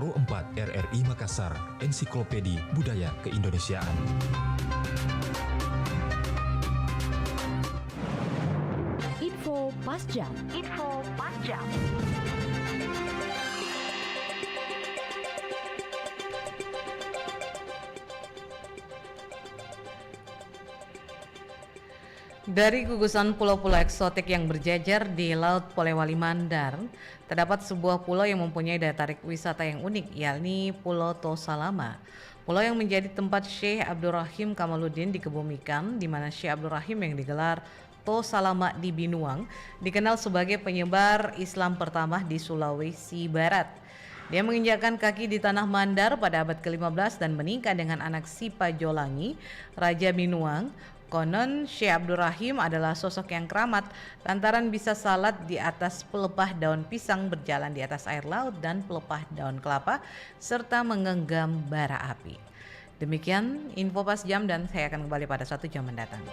Pro 4 RRI Makassar, Ensiklopedi Budaya Keindonesiaan. Info Pas Jam. Info Pas Jam. Dari gugusan pulau-pulau eksotik yang berjejer di Laut Polewali Mandar, terdapat sebuah pulau yang mempunyai daya tarik wisata yang unik, yakni Pulau Tosalama. Pulau yang menjadi tempat Syekh Abdurrahim Kamaluddin dikebumikan, di mana Syekh Abdurrahim yang digelar Tosalama di Binuang dikenal sebagai penyebar Islam pertama di Sulawesi Barat. Dia menginjakkan kaki di tanah Mandar pada abad ke-15 dan menikah dengan anak Sipa Jolangi, Raja Binuang. Konon Syekh Abdurrahim adalah sosok yang keramat lantaran bisa salat di atas pelepah daun pisang, berjalan di atas air laut dan pelepah daun kelapa, serta menggenggam bara api. Demikian info Pas Jam dan saya akan kembali pada 1 jam mendatang.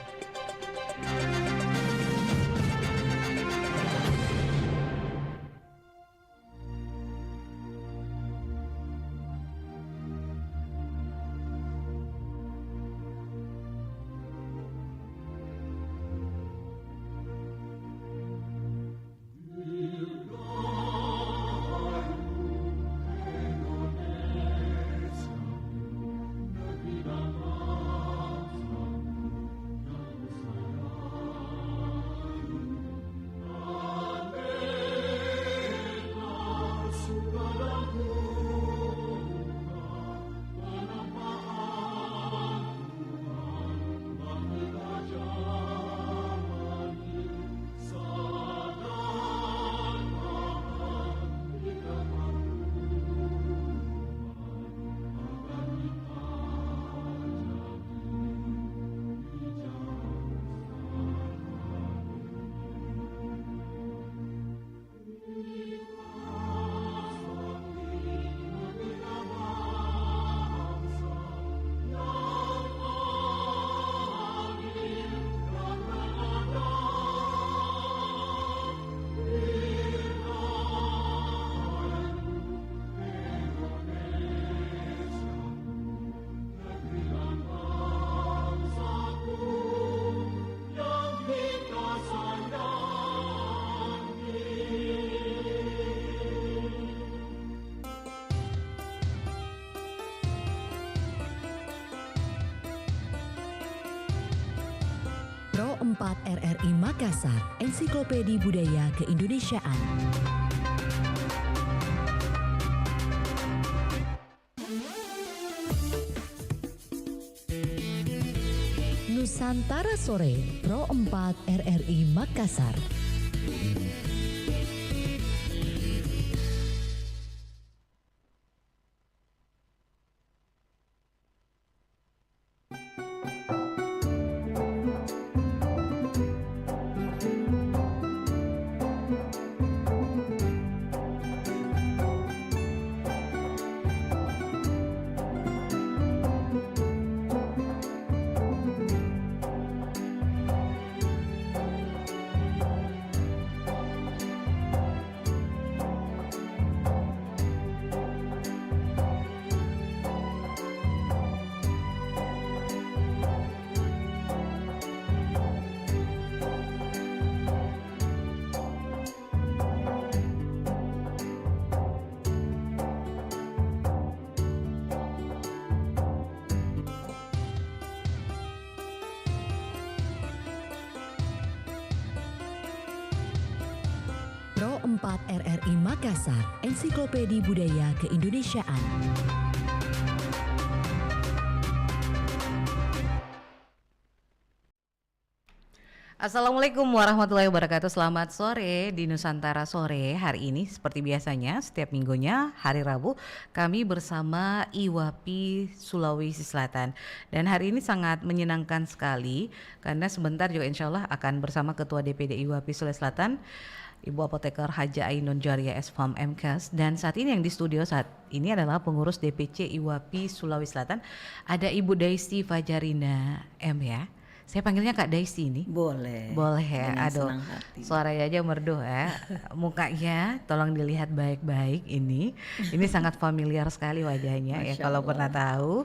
Pro 4 RRI Makassar, Ensiklopedi Budaya Keindonesiaan. Nusantara Sore, Pro 4 RRI Makassar. Pro 4 RRI Makassar, Ensiklopedi Budaya Keindonesiaan. Assalamualaikum warahmatullahi wabarakatuh. Selamat sore di Nusantara Sore. Hari ini seperti biasanya setiap minggunya hari Rabu kami bersama IWAPI Sulawesi Selatan. Dan hari ini sangat menyenangkan sekali karena sebentar juga insya Allah akan bersama Ketua DPD IWAPI Sulawesi Selatan, Ibu Apoteker Haja Ainun Jariah S.Farm MKes. Dan saat ini yang di studio saat ini adalah pengurus DPC IWAPI Sulawesi Selatan. Ada Ibu Daisy Fajarina M ya. Saya panggilnya Kak Daisy ini. Boleh. Boleh ya. Dengan Aduh, senang hati. suaranya aja merdu ya. Mukanya tolong dilihat baik-baik ini. Ini sangat familiar sekali wajahnya ya Masya kalau Allah. pernah tahu.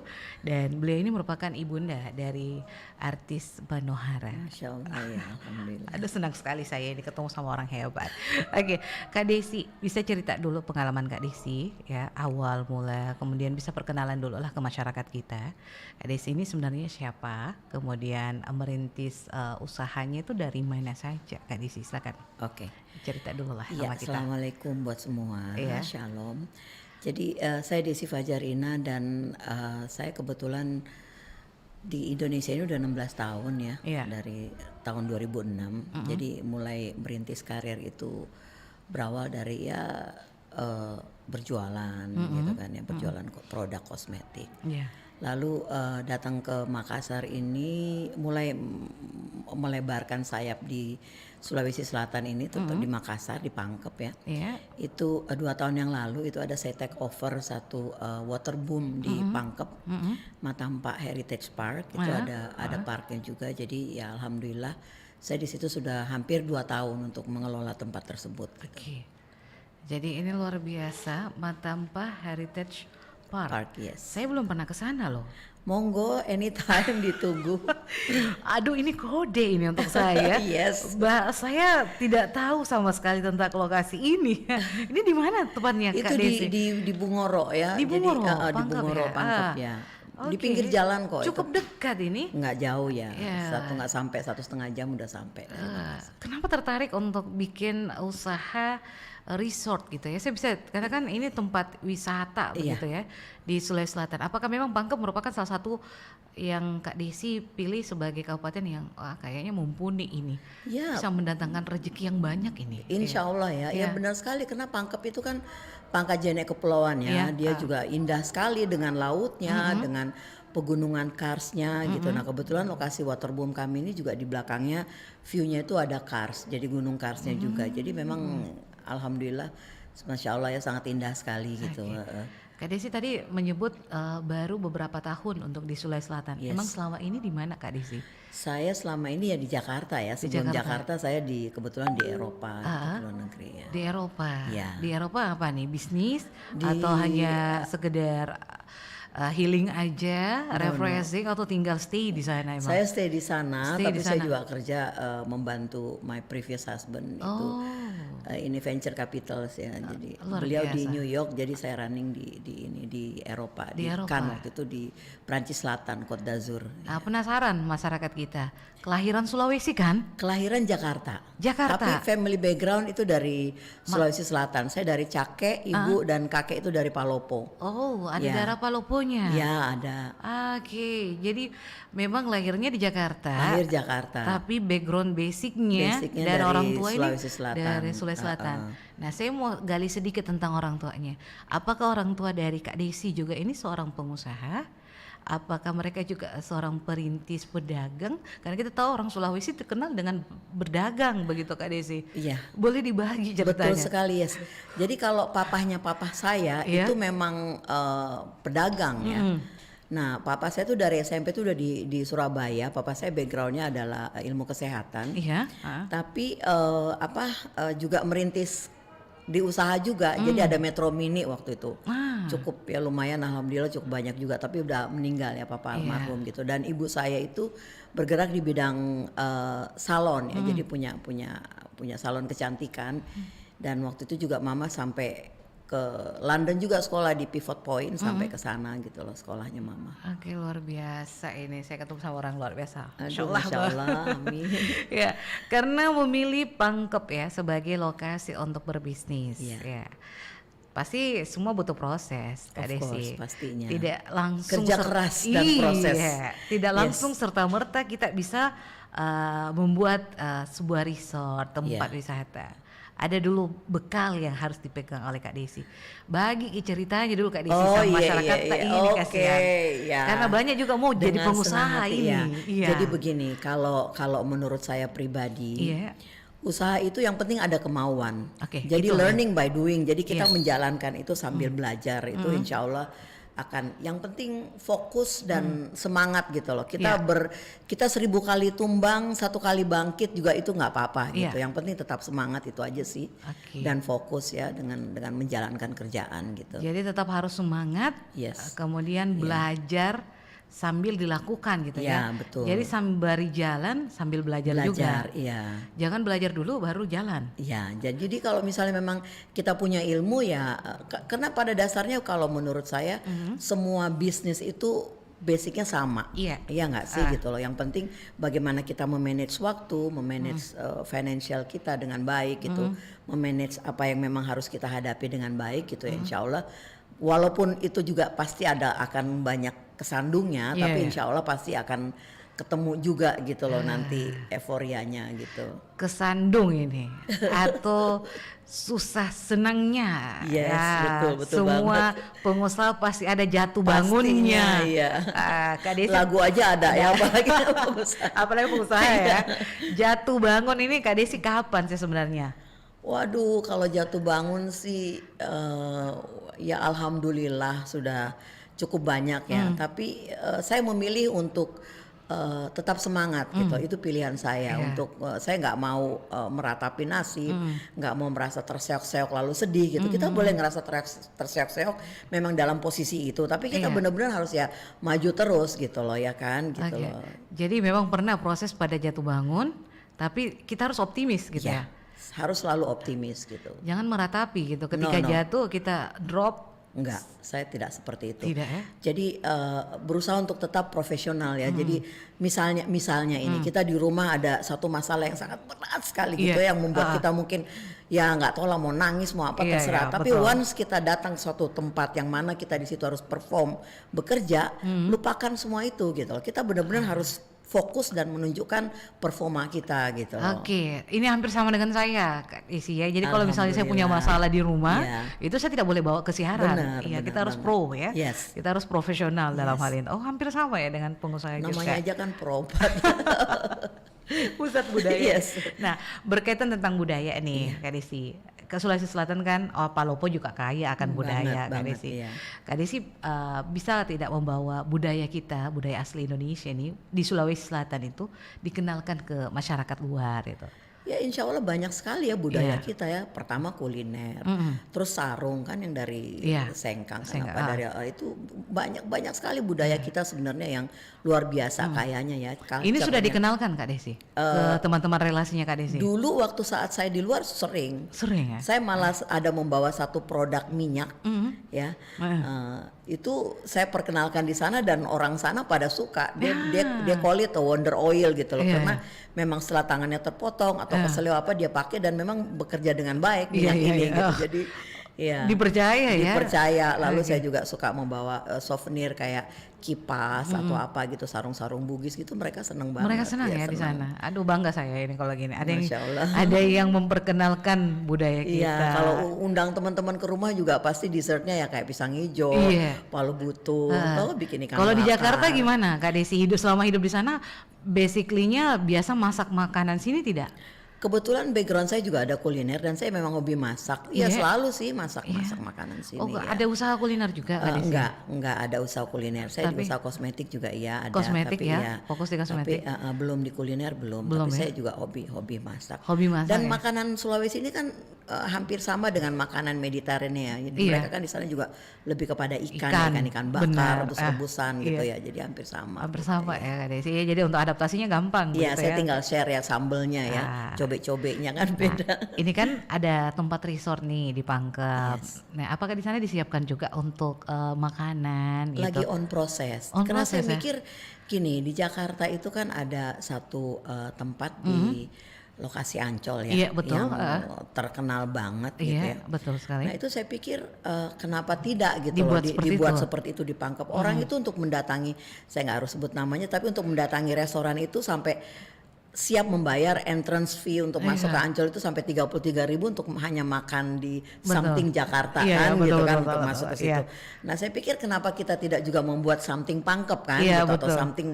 Dan beliau ini merupakan ibunda dari artis Banohara. Masya Allah ya, alhamdulillah. Aduh, senang sekali saya ini ketemu sama orang hebat. Oke, Kak Desi, bisa cerita dulu pengalaman Kak Desi ya, awal mula, kemudian bisa perkenalan dulu lah ke masyarakat kita. Kak Desi ini sebenarnya siapa? Kemudian merintis usahanya itu dari mana saja, Kak Desi? Silakan Oke. cerita dulu lah Ya, sama kita. assalamualaikum buat semua. Iya. Shalom. Jadi saya Desi Fajarina dan saya kebetulan di Indonesia ini udah 16 tahun ya, Iya. dari tahun 2006. Jadi mulai merintis karir itu berawal dari ya berjualan gitu kan ya, berjualan produk kosmetik. Iya. Lalu datang ke Makassar ini mulai melebarkan sayap di Sulawesi Selatan ini, tetap di Makassar, di Pangkep ya. Iya. Itu 2 tahun yang lalu itu ada saya take over satu waterboom di Pangkep, Matampak Heritage Park. Itu ada parknya juga. Jadi ya alhamdulillah saya di situ sudah hampir 2 tahun untuk mengelola tempat tersebut. Gitu. Oke. Jadi ini luar biasa, Matampak Heritage Park. Yes. Saya belum pernah ke sana loh. Monggo anytime ditunggu. Aduh, ini kode ini untuk saya. Yes. Saya tidak tahu sama sekali tentang lokasi ini. Ini di mana tepatnya Itu Kak Desi? di Bungoro ya. Di Bungoro, Jadi, di Pangkep Bungoro ya? Pangkep ya. Di Oke. pinggir jalan kok. Cukup itu. dekat ini. Nggak jauh ya. Ya. Nggak sampai 1,5 jam udah sampai. Kenapa tertarik untuk bikin usaha resort gitu ya? Saya bisa katakan ini tempat wisata Iya. begitu ya di Sulawesi Selatan. Apakah memang Pangkep merupakan salah satu yang Kak Desi pilih sebagai kabupaten yang kayaknya mumpuni ini, Ya. bisa mendatangkan rezeki yang banyak ini? Insya Allah ya. Ya Iya. benar sekali karena Pangkep itu kan pangkat jenek kepulauan ya. Iya. Dia juga indah sekali dengan lautnya, dengan pegunungan karsnya gitu. Nah kebetulan lokasi waterboom kami ini juga di belakangnya view-nya itu ada kars. Jadi gunung karsnya juga. Jadi memang alhamdulillah, masya Allah ya sangat indah sekali gitu. Kak Desi tadi menyebut baru beberapa tahun untuk di Sulawesi Selatan. Yes. Emang selama ini di mana Kak Desi? Saya selama ini ya di Jakarta ya. Sebelum Jakarta. Jakarta saya kebetulan di Eropa, di luar negeri ya. Di Eropa. Ya. Di Eropa apa nih? Bisnis atau hanya sekedar healing aja, refreshing atau tinggal stay di sana emang? Saya stay di sana, Stay tapi di saya sana. juga kerja membantu my previous husband itu ini venture capital ya. Jadi luar beliau di biasa. New York, jadi saya running di Eropa, Di di Eropa. Cannes waktu itu di Prancis Selatan, Côte d'Azur. Nah, penasaran masyarakat kita. Kelahiran Sulawesi kan? Kelahiran Jakarta. Jakarta. Tapi family background itu dari Sulawesi Selatan. Saya dari Cake, ibu dan kakek itu dari Palopo. Oh, ada Ya. daerah Paloponya. Ya ada. Oke, jadi memang lahirnya di Jakarta. Lahir Jakarta. Tapi background basicnya Basicnya dari dari orang tua Sulawesi ini Selatan. dari Sulawesi Selatan. Nah, saya mau gali sedikit tentang orang tuanya. Apakah orang tua dari Kak Desi juga ini seorang pengusaha? Apakah mereka juga seorang perintis pedagang? Karena kita tahu orang Sulawesi terkenal dengan berdagang begitu Kak Desi. Iya. Boleh dibagi ceritanya? Betul sekali yes. Jadi kalau papahnya papa saya Iya. itu memang pedagang ya. Nah papa saya tuh dari SMP tuh udah di Surabaya. Papa saya backgroundnya adalah ilmu kesehatan. Iya. Tapi juga merintis di usaha juga. Jadi ada Metro Mini waktu itu. Cukup ya lumayan alhamdulillah cukup banyak juga. Tapi udah meninggal ya papa almarhum gitu. Dan ibu saya itu bergerak di bidang salon ya. Jadi punya salon kecantikan. Dan waktu itu juga mama sampai ke London juga sekolah di Pivot Point sampai ke sana gitu loh sekolahnya mama. Oke, luar biasa ini. Saya ketemu sama orang luar biasa. Aduh, Masya Allah, amin. Ya, karena memilih Pangkep ya sebagai lokasi untuk berbisnis. Iya. Ya. Pasti semua butuh proses, Kak Of course, Desi. pastinya. Tidak langsung Kerja keras dan proses. Tidak Yes. langsung serta merta kita bisa membuat sebuah resort, tempat Iya. wisata. Ada dulu bekal yang harus dipegang oleh Kak Desi. Bagi ceritanya dulu Kak Desi sama masyarakat tak ini kasihan. Ya. Karena banyak juga mau jadi Dengan pengusaha senang hati, ini. ya. Iya. Jadi begini, kalau menurut saya pribadi, Iya. usaha itu yang penting ada kemauan. Oke, Jadi itu. learning by doing. Jadi kita Iya. menjalankan itu sambil belajar itu insya Allah yang penting fokus dan semangat gitu loh. Iya. Kita 1000 kali tumbang, 1 kali bangkit juga itu nggak apa-apa Iya. gitu. Yang penting tetap semangat itu aja sih. Oke. Dan fokus ya dengan menjalankan kerjaan gitu. Jadi tetap harus semangat, Yes. kemudian belajar sambil dilakukan gitu ya. Iya, betul. Jadi sembari jalan sambil belajar juga. Iya. Jangan belajar dulu baru jalan. Ya, jadi kalau misalnya memang kita punya ilmu ya, karena pada dasarnya kalau menurut saya semua bisnis itu basicnya sama. Iya. Iya nggak sih gitu loh. Yang penting bagaimana kita memanage waktu, memanage financial kita dengan baik gitu, memanage apa yang memang harus kita hadapi dengan baik gitu ya. Insya Allah, walaupun itu juga pasti akan banyak kesandungnya, Iya, tapi iya. insya Allah pasti akan ketemu juga gitu loh nanti euforianya gitu. Kesandung ini atau susah senangnya. Yes, betul Semua pengusaha pasti ada jatuh bangunnya. Pastinya, iya. Kak Desi, Lagu aja ada ya, apalagi pengusaha. apalagi pengusaha ya. Jatuh bangun ini Kak Desi kapan sih sebenarnya? Waduh, kalau jatuh bangun sih ya alhamdulillah sudah cukup banyak ya. Tapi saya memilih untuk tetap semangat gitu. Itu pilihan saya untuk saya nggak mau meratapi nasib, nggak mau merasa terseok-seok lalu sedih gitu. Kita boleh ngerasa terseok-seok memang dalam posisi itu, tapi kita benar-benar harus ya maju terus gitu loh ya kan gitu Oke. loh. Jadi memang pernah proses pada jatuh bangun, tapi kita harus optimis gitu ya. Harus selalu optimis gitu. Jangan meratapi gitu. Ketika No. jatuh kita drop. Enggak, saya tidak seperti itu. Tidak ya? Jadi berusaha untuk tetap profesional ya. Jadi misalnya ini kita di rumah ada satu masalah yang sangat berat sekali gitu yang membuat kita mungkin ya nggak tahu lah mau nangis mau apa Iya, terserah. iya, Tapi betul. once kita datang ke suatu tempat yang mana kita di situ harus perform, bekerja, lupakan semua itu gitu loh. Kita benar-benar harus fokus dan menunjukkan performa kita gitu loh. Oke, ini hampir sama dengan saya Kak Desi ya. Jadi kalau misalnya saya punya Alhamdulillah. masalah di rumah, Iya. itu saya tidak boleh bawa ke siaran. Benar, Iya, benar kita harus banget. pro ya. Yes. Kita harus profesional dalam hal ini. Oh, hampir sama ya dengan pengusaha Namanya juga. aja kan probat. Pusat budaya. Yes. Nah, berkaitan tentang budaya nih, Kak Desi. Ke Sulawesi Selatan kan, Palopo juga kaya akan budaya, Kak banget, Desi. iya. Kak Desi bisa tidak membawa budaya kita, budaya asli Indonesia ini di Sulawesi Selatan itu dikenalkan ke masyarakat luar itu? Ya insya Allah banyak sekali ya budaya Iya. kita ya. Pertama kuliner, terus sarung kan yang dari Iya. Sengkang, Sengkang, kenapa dari itu banyak sekali budaya kita sebenarnya yang luar biasa kayanya ya. Ini sudah Culture-nya. dikenalkan Kak Desi ke teman-teman relasinya Kak Desi? Dulu waktu saat saya di luar sering. Sering ya? Saya malah ada membawa satu produk minyak ya. Itu saya perkenalkan di sana dan orang sana pada suka. Dia call it a wonder oil gitu loh, Iya, karena memang setelah tangannya terpotong atau keselio apa dia pakai dan memang bekerja dengan baik Iya, minyak iya, ini iya. gitu. Oh. Jadi ya Dipercaya ya? dipercaya. Lalu Oke. saya juga suka membawa souvenir kayak kipas atau apa gitu, sarung-sarung Bugis gitu, mereka seneng banget. Mereka senang Iya, ya di senang. sana. Aduh bangga saya ini kalau gini. Masya Allah. Ada yang memperkenalkan budaya kita. Iya, kalau undang teman-teman ke rumah juga pasti dessertnya ya kayak pisang hijau, Iya. palu butuh, atau bikin ikan Kalau di bakar. Jakarta gimana Kak Desi? Selama hidup di sana, basically-nya biasa masak makanan sini tidak? Kebetulan background saya juga ada kuliner dan saya memang hobi masak. Iya, Iya. selalu sih masak makanan sini. Oh, ya. ada usaha kuliner juga Kak Desi? Enggak ada usaha kuliner. Saya di Tapi- usaha kosmetik juga iya ada. Kosmetik tapi ya? Fokus di kosmetik? Tapi belum di kuliner belum. Belum Tapi ya? saya juga hobi masak. Hobi masak Dan ya? makanan Sulawesi ini kan hampir sama dengan makanan Mediterania. Jadi Iya. mereka kan di sana juga lebih kepada Ikan, ikan bakar, benar. rebus-rebusan gitu Iya. ya. Jadi hampir sama. Hampir sama ya Kak Desi. Jadi untuk adaptasinya gampang Iya, gitu saya ya. tinggal share ya sambelnya ya. Cobe-cobenya kan beda. Ini kan ada tempat resort nih di Pangkep. Nah, apakah di sana disiapkan juga untuk makanan Lagi gitu? on proses. On Karena proses saya ya? mikir gini, di Jakarta itu kan ada satu tempat di lokasi Ancol ya, Iya, betul, yang terkenal banget gitu Iya, ya. betul sekali. Nah itu saya pikir kenapa tidak gitu Dibuat loh seperti dibuat itu. seperti itu di Pangkep. Orang itu untuk mendatangi, saya nggak harus sebut namanya, tapi untuk mendatangi restoran itu sampai siap membayar entrance fee untuk masuk ke Ancol itu sampai 33.000 untuk hanya makan di something Jakarta Iya, kan betul, gitu kan betul, untuk betul, masuk ke betul, situ. iya. Nah saya pikir kenapa kita tidak juga membuat something Pangkep kan Iya, gitu, atau betul. something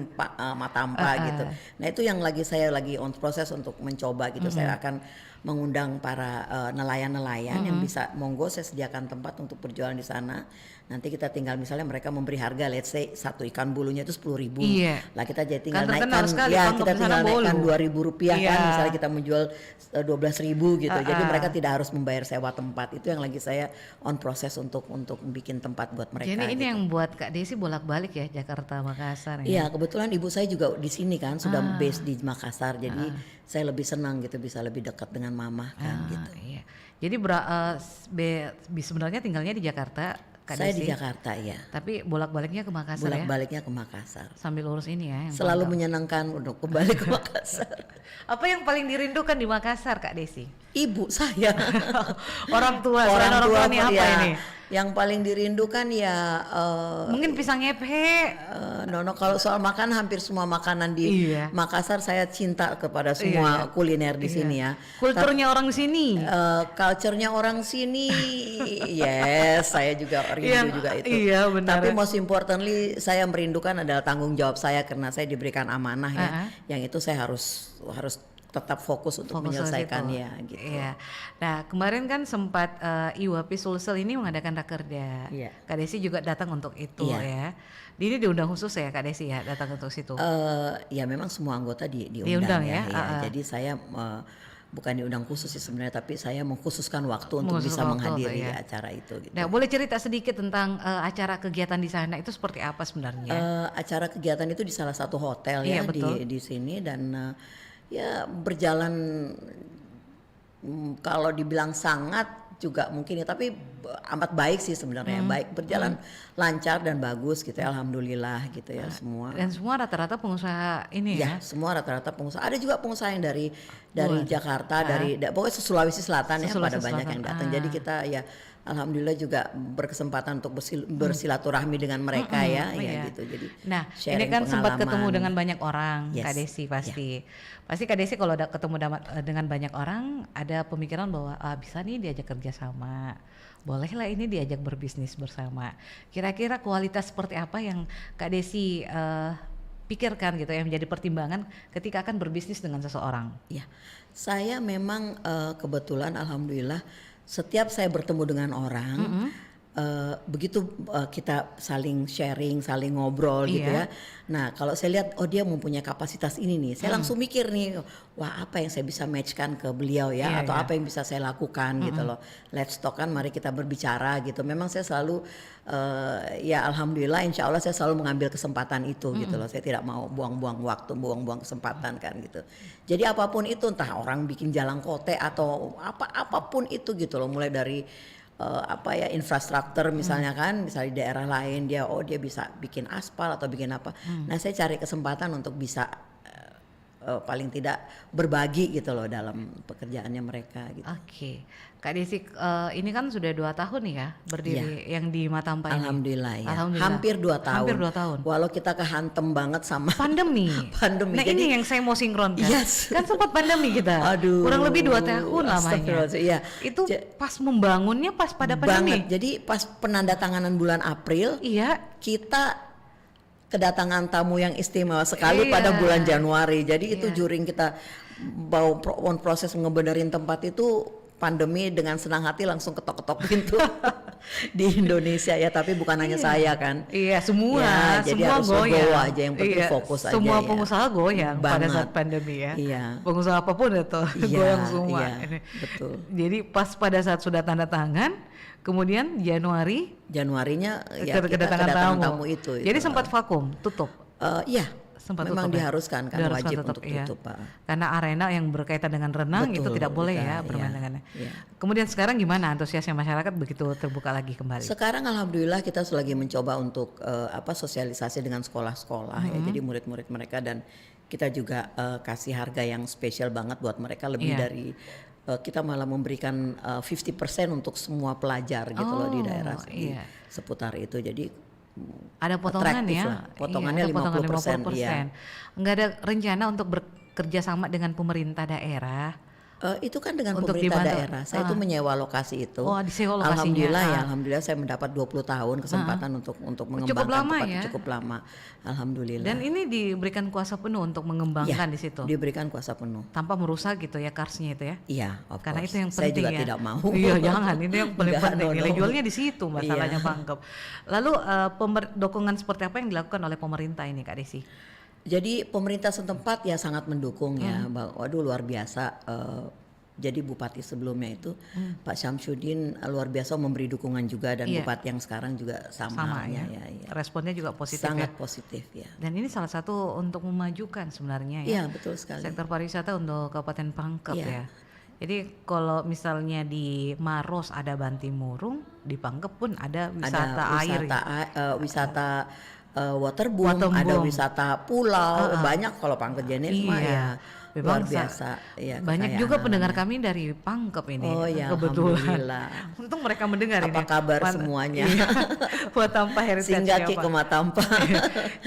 Matampa gitu. Nah itu yang saya lagi on proses untuk mencoba gitu. Saya akan mengundang para nelayan-nelayan yang bisa monggo saya sediakan tempat untuk berjualan di sana. Nanti kita tinggal misalnya mereka memberi harga let's say satu ikan bulunya itu 10.000. Iya. Lah kita jadi tinggal Kan terkenal naikkan sekali ya Pangkep kita di sana tinggal naikkan bolu. Rp2.000 Iya. kan misalnya kita menjual 12.000 gitu. Jadi mereka tidak harus membayar sewa tempat. Itu yang lagi saya on proses untuk bikin tempat buat mereka. Jadi ini gitu. yang buat Kak Desi bolak-balik ya Jakarta Makassar ya. Iya, kebetulan ibu saya juga di sini kan sudah base di Makassar. Jadi saya lebih senang gitu bisa lebih dekat dengan mama kan gitu. Iya. Jadi sebenarnya tinggalnya di Jakarta Kak Saya Desi. di Jakarta ya. Tapi bolak-baliknya ke Makassar ya. Bolak-baliknya ke Makassar. Sambil lurus ini ya. Yang Selalu Pangkep. menyenangkan untuk kembali ke Makassar. Apa yang paling dirindukan di Makassar Kak Desi? Ibu saya. Orang tua. Selain orang tua nih apa ya, ini? Yang paling dirindukan ya Mungkin pisang ngepe. Nono kalau soal makan hampir semua makanan di Iya. Makassar saya cinta kepada semua kuliner di sini ya. Kulturnya orang sini. Culture-nya orang sini, yes, saya juga rindu juga itu. Iya, benar. Tapi most importantly, saya merindukan adalah tanggung jawab saya karena saya diberikan amanah ya. Yang itu saya harus tetap fokus untuk menyelesaikannya gitu. Iya. Nah kemarin kan sempat IWAPI Sulsel ini mengadakan rakerda. Iya. Kak Desi juga datang untuk itu Iya. ya. Ini diundang khusus ya Kak Desi ya datang untuk situ. Ya memang semua anggota diundang Diundang ya. ya, Ya. Jadi saya bukan diundang khusus sih sebenarnya, tapi saya mengkhususkan waktu untuk bisa menghadiri acara itu. Gitu. Nah boleh cerita sedikit tentang acara kegiatan di sana itu seperti apa sebenarnya? Acara kegiatan itu di salah satu hotel Iya, ya betul. di sini dan ya berjalan kalau dibilang sangat juga mungkin ya, tapi amat baik sih sebenarnya, baik berjalan lancar dan bagus gitu ya, alhamdulillah gitu ya semua. Dan semua rata-rata pengusaha ini ya? Ya, semua rata-rata pengusaha. Ada juga pengusaha yang dari Jakarta, pokoknya Sulawesi Selatan ya, Sulawesi pada banyak Selatan. yang datang. Jadi kita ya alhamdulillah juga berkesempatan untuk bersilaturahmi dengan mereka ya iya. gitu. Jadi Nah, ini sharing kan sempat pengalaman. ketemu dengan banyak orang, Yes. Kak Desi pasti. Pasti Kak Desi kalau ketemu dengan banyak orang ada pemikiran bahwa bisa nih diajak kerja sama. Bolehlah ini diajak berbisnis bersama. Kira-kira kualitas seperti apa yang Kak Desi pikirkan gitu yang menjadi pertimbangan ketika akan berbisnis dengan seseorang? Ya, saya memang kebetulan alhamdulillah setiap saya bertemu dengan orang, begitu kita saling sharing, saling ngobrol gitu ya. Nah kalau saya lihat dia mempunyai kapasitas ini nih, saya langsung mikir nih, wah apa yang saya bisa matchkan ke beliau ya, atau apa yang bisa saya lakukan gitu loh. Let's talk kan, mari kita berbicara gitu. Memang saya selalu ya alhamdulillah, insya Allah saya selalu mengambil kesempatan itu gitu loh. Saya tidak mau buang-buang waktu, buang-buang kesempatan kan gitu. Jadi apapun itu, entah orang bikin jalan kote atau apapun itu gitu loh, mulai dari infrastruktur misalnya kan, misalnya di daerah lain dia bisa bikin aspal atau bikin apa. Nah saya cari kesempatan untuk bisa paling tidak berbagi gitu loh dalam pekerjaannya mereka gitu. Oke. Kak Desi ini kan sudah 2 tahun nih ya berdiri yang di Matampa ini. Alhamdulillah ya. Alhamdulillah. Hampir 2 tahun. Hampir 2 tahun. Walau kita kehantem banget sama Pandemi. Pandemi. Nah Jadi- ini yang saya mau sinkronkan. Yes. Kan sempat pandemi kita. Aduh. Kurang lebih 2 tahun lamanya. Astagfirullahaladzim, iya. Itu pas membangunnya pas pada pandemi. banget. Jadi pas penandatanganan bulan April Iya. kita kedatangan tamu yang istimewa sekali Iya. pada bulan Januari. Jadi itu during kita proses ngebenerin tempat itu, pandemi dengan senang hati langsung ketok-ketok pintu di Indonesia ya, tapi bukan hanya saya kan. Iya semua, Ya, jadi semua harus goyang. legowo aja, yang penting fokus aja semua ya. pengusaha goyang pada Banget. saat pandemi ya. Iya. Pengusaha apapun itu Iya, goyang semua. iya, Ini. betul. Jadi pas pada saat sudah tanda tangan, kemudian Januarinya ya kita kedatangan tamu itu. Jadi sempat vakum, tutup. Iya. Sempat Memang tutup ya? diharuskan kan, Diharuskan wajib tutup, untuk iya. tutup Pak. Karena arena yang berkaitan dengan renang itu Betul, tidak boleh kita, ya bermain iya, dengannya. iya. Kemudian sekarang gimana antusiasnya masyarakat begitu terbuka lagi kembali? Sekarang alhamdulillah kita lagi mencoba untuk sosialisasi dengan sekolah-sekolah ya. Jadi murid-murid mereka, dan kita juga kasih harga yang spesial banget buat mereka, lebih Iya. dari kita malah memberikan 50% untuk semua pelajar gitu loh di daerah iya. seputar itu. Jadi Ada potongan atraktif ya? lah. Potongannya Iya, ada potongan 50%, iya. Enggak ada rencana untuk bekerja sama dengan pemerintah daerah Itu kan dengan Untuk pemerintah dibantu. daerah. Saya itu menyewa lokasi itu. Oh, disewa lokasinya. Alhamdulillah ya, Ah. alhamdulillah saya mendapat 20 tahun kesempatan untuk mengembangkan Cukup lama tempat ya? cukup lama. Alhamdulillah. Dan ini diberikan kuasa penuh untuk mengembangkan di situ. Diberikan kuasa penuh. Tanpa merusak gitu ya karsnya itu ya. Iya, of Karena course. itu yang Saya penting juga ya. tidak mau. Iya, jangan. Ini yang paling Enggak, penting. no, Nilai no. jualnya di situ masalahnya Iya. Pangkep. Lalu dukungan seperti apa yang dilakukan oleh pemerintah ini Kak Desi? Jadi pemerintah setempat ya sangat mendukung ya. Waduh luar biasa. Jadi bupati sebelumnya itu Pak Syamsuddin luar biasa memberi dukungan juga dan Iya. bupati yang sekarang juga sama halnya ya. ya. Responnya juga positif Sangat ya. positif ya. Dan ini salah satu untuk memajukan sebenarnya ya. Iya betul sekali. Sektor pariwisata untuk Kabupaten Pangkep Iya. ya. Jadi kalau misalnya di Maros ada Bantimurung, di Pangkep pun ada wisata air. Wisata waterboom, Waterboom. ada wisata pulau, banyak kalau Pangkep Jenis mah ya luar Memang biasa. Ya, banyak kekayaan juga pendengar alamnya. kami dari Pangkep ini. Oh ya, kebetulan. alhamdulillah. Untung mereka mendengar ini. Apa kabar semuanya? Iya. Buat Tampa Heritage Singgah ya, Ki Pak. ke Matampa.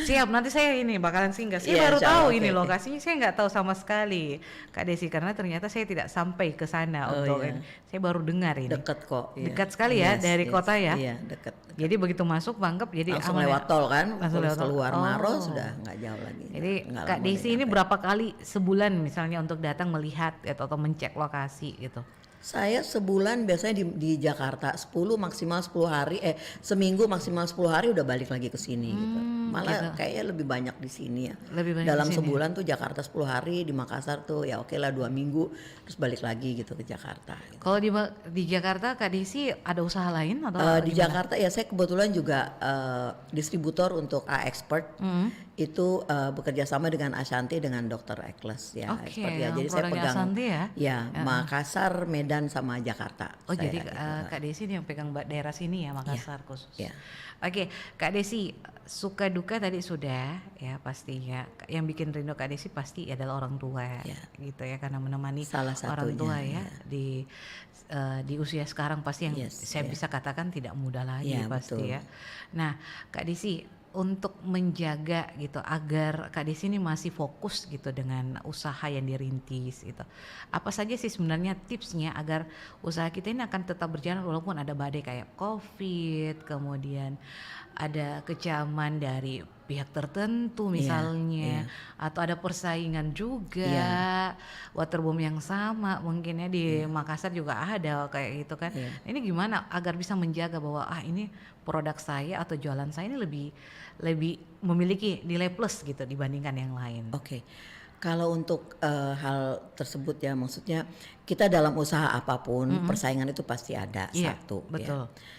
Siap, nanti saya ini bakalan singgah. Saya Iya, baru insya tahu Allah, ini oke. lokasinya, saya nggak tahu sama sekali Kak Desi karena ternyata saya tidak sampai ke sana Oh, untuk iya. ini. Saya baru dengar ini. Deket kok. Iya. Dekat sekali ya dari kota ya? Iya dekat. Jadi begitu masuk Pangkep jadi Langsung aman ya? lewat tol kan, Langsung terus lewat tol. keluar Oh. Maros sudah nggak jauh lagi. Jadi Nggak Kak lama Desi udah ini nyampe. berapa kali sebulan misalnya untuk datang melihat atau mencek lokasi gitu? Saya sebulan biasanya di Jakarta 10 maksimal 10 hari seminggu maksimal 10 hari udah balik lagi ke sini gitu. Malah gitu. kayaknya lebih banyak di sini ya. Lebih banyak Dalam di sini. sebulan tuh Jakarta 10 hari, di Makassar tuh ya oke lah 2 minggu terus balik lagi gitu ke Jakarta. Gitu. Kalau di Jakarta Kak Desi ada usaha lain atau Di gimana? Jakarta ya saya kebetulan juga distributor untuk A-Expert. Itu bekerja sama dengan Ashanti dengan Dr. Ekles ya. Oke, Expert ya. Jadi saya produknya pegang Ashanti ya? ya Makassar, Medan sama Jakarta. Oh Saya jadi gitu. Kak Desi ini yang pegang daerah sini ya Makassar khusus. Iya. Oke Kak Desi suka duka tadi sudah ya pastinya. Yang bikin rindu Kak Desi pasti adalah orang tua Iya. gitu ya karena menemani Salah orang satunya, tua ya iya. di usia sekarang pasti yang Yes, saya iya. bisa katakan tidak mudah lagi Iya, pasti betul. ya. Nah Kak Desi untuk menjaga gitu agar Kak Desi ini masih fokus gitu dengan usaha yang dirintis gitu. Apa saja sih sebenarnya tipsnya agar usaha kita ini akan tetap berjalan walaupun ada badai kayak Covid, kemudian ada kecaman dari pihak tertentu misalnya atau ada persaingan juga waterboom yang sama mungkin ya di Makassar juga ada kayak gitu kan. Ini gimana agar bisa menjaga bahwa ini produk saya atau jualan saya ini lebih memiliki nilai plus gitu dibandingkan yang lain. Oke. Kalau untuk hal tersebut ya maksudnya kita dalam usaha apapun persaingan itu pasti ada Iya, satu betul. ya.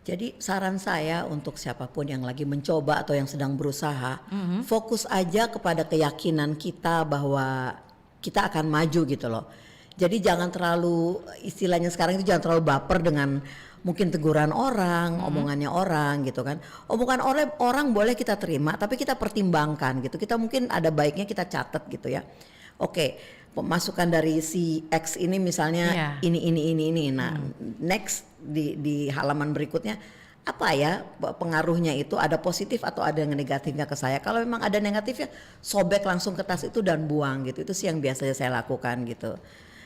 Jadi saran saya untuk siapapun yang lagi mencoba atau yang sedang berusaha, fokus aja kepada keyakinan kita bahwa kita akan maju gitu loh. Jadi jangan terlalu istilahnya sekarang itu jangan terlalu baper dengan mungkin teguran orang, omongannya orang gitu kan. Omongan orang boleh kita terima, tapi kita pertimbangkan gitu. Kita mungkin ada baiknya kita catat gitu ya. Oke, pemasukan dari si X ini misalnya ini. Nah, next di halaman berikutnya apa ya pengaruhnya itu ada positif atau ada yang negatifnya ke saya. Kalau memang ada negatifnya sobek langsung ke tas itu dan buang gitu. Itu sih yang biasanya saya lakukan gitu.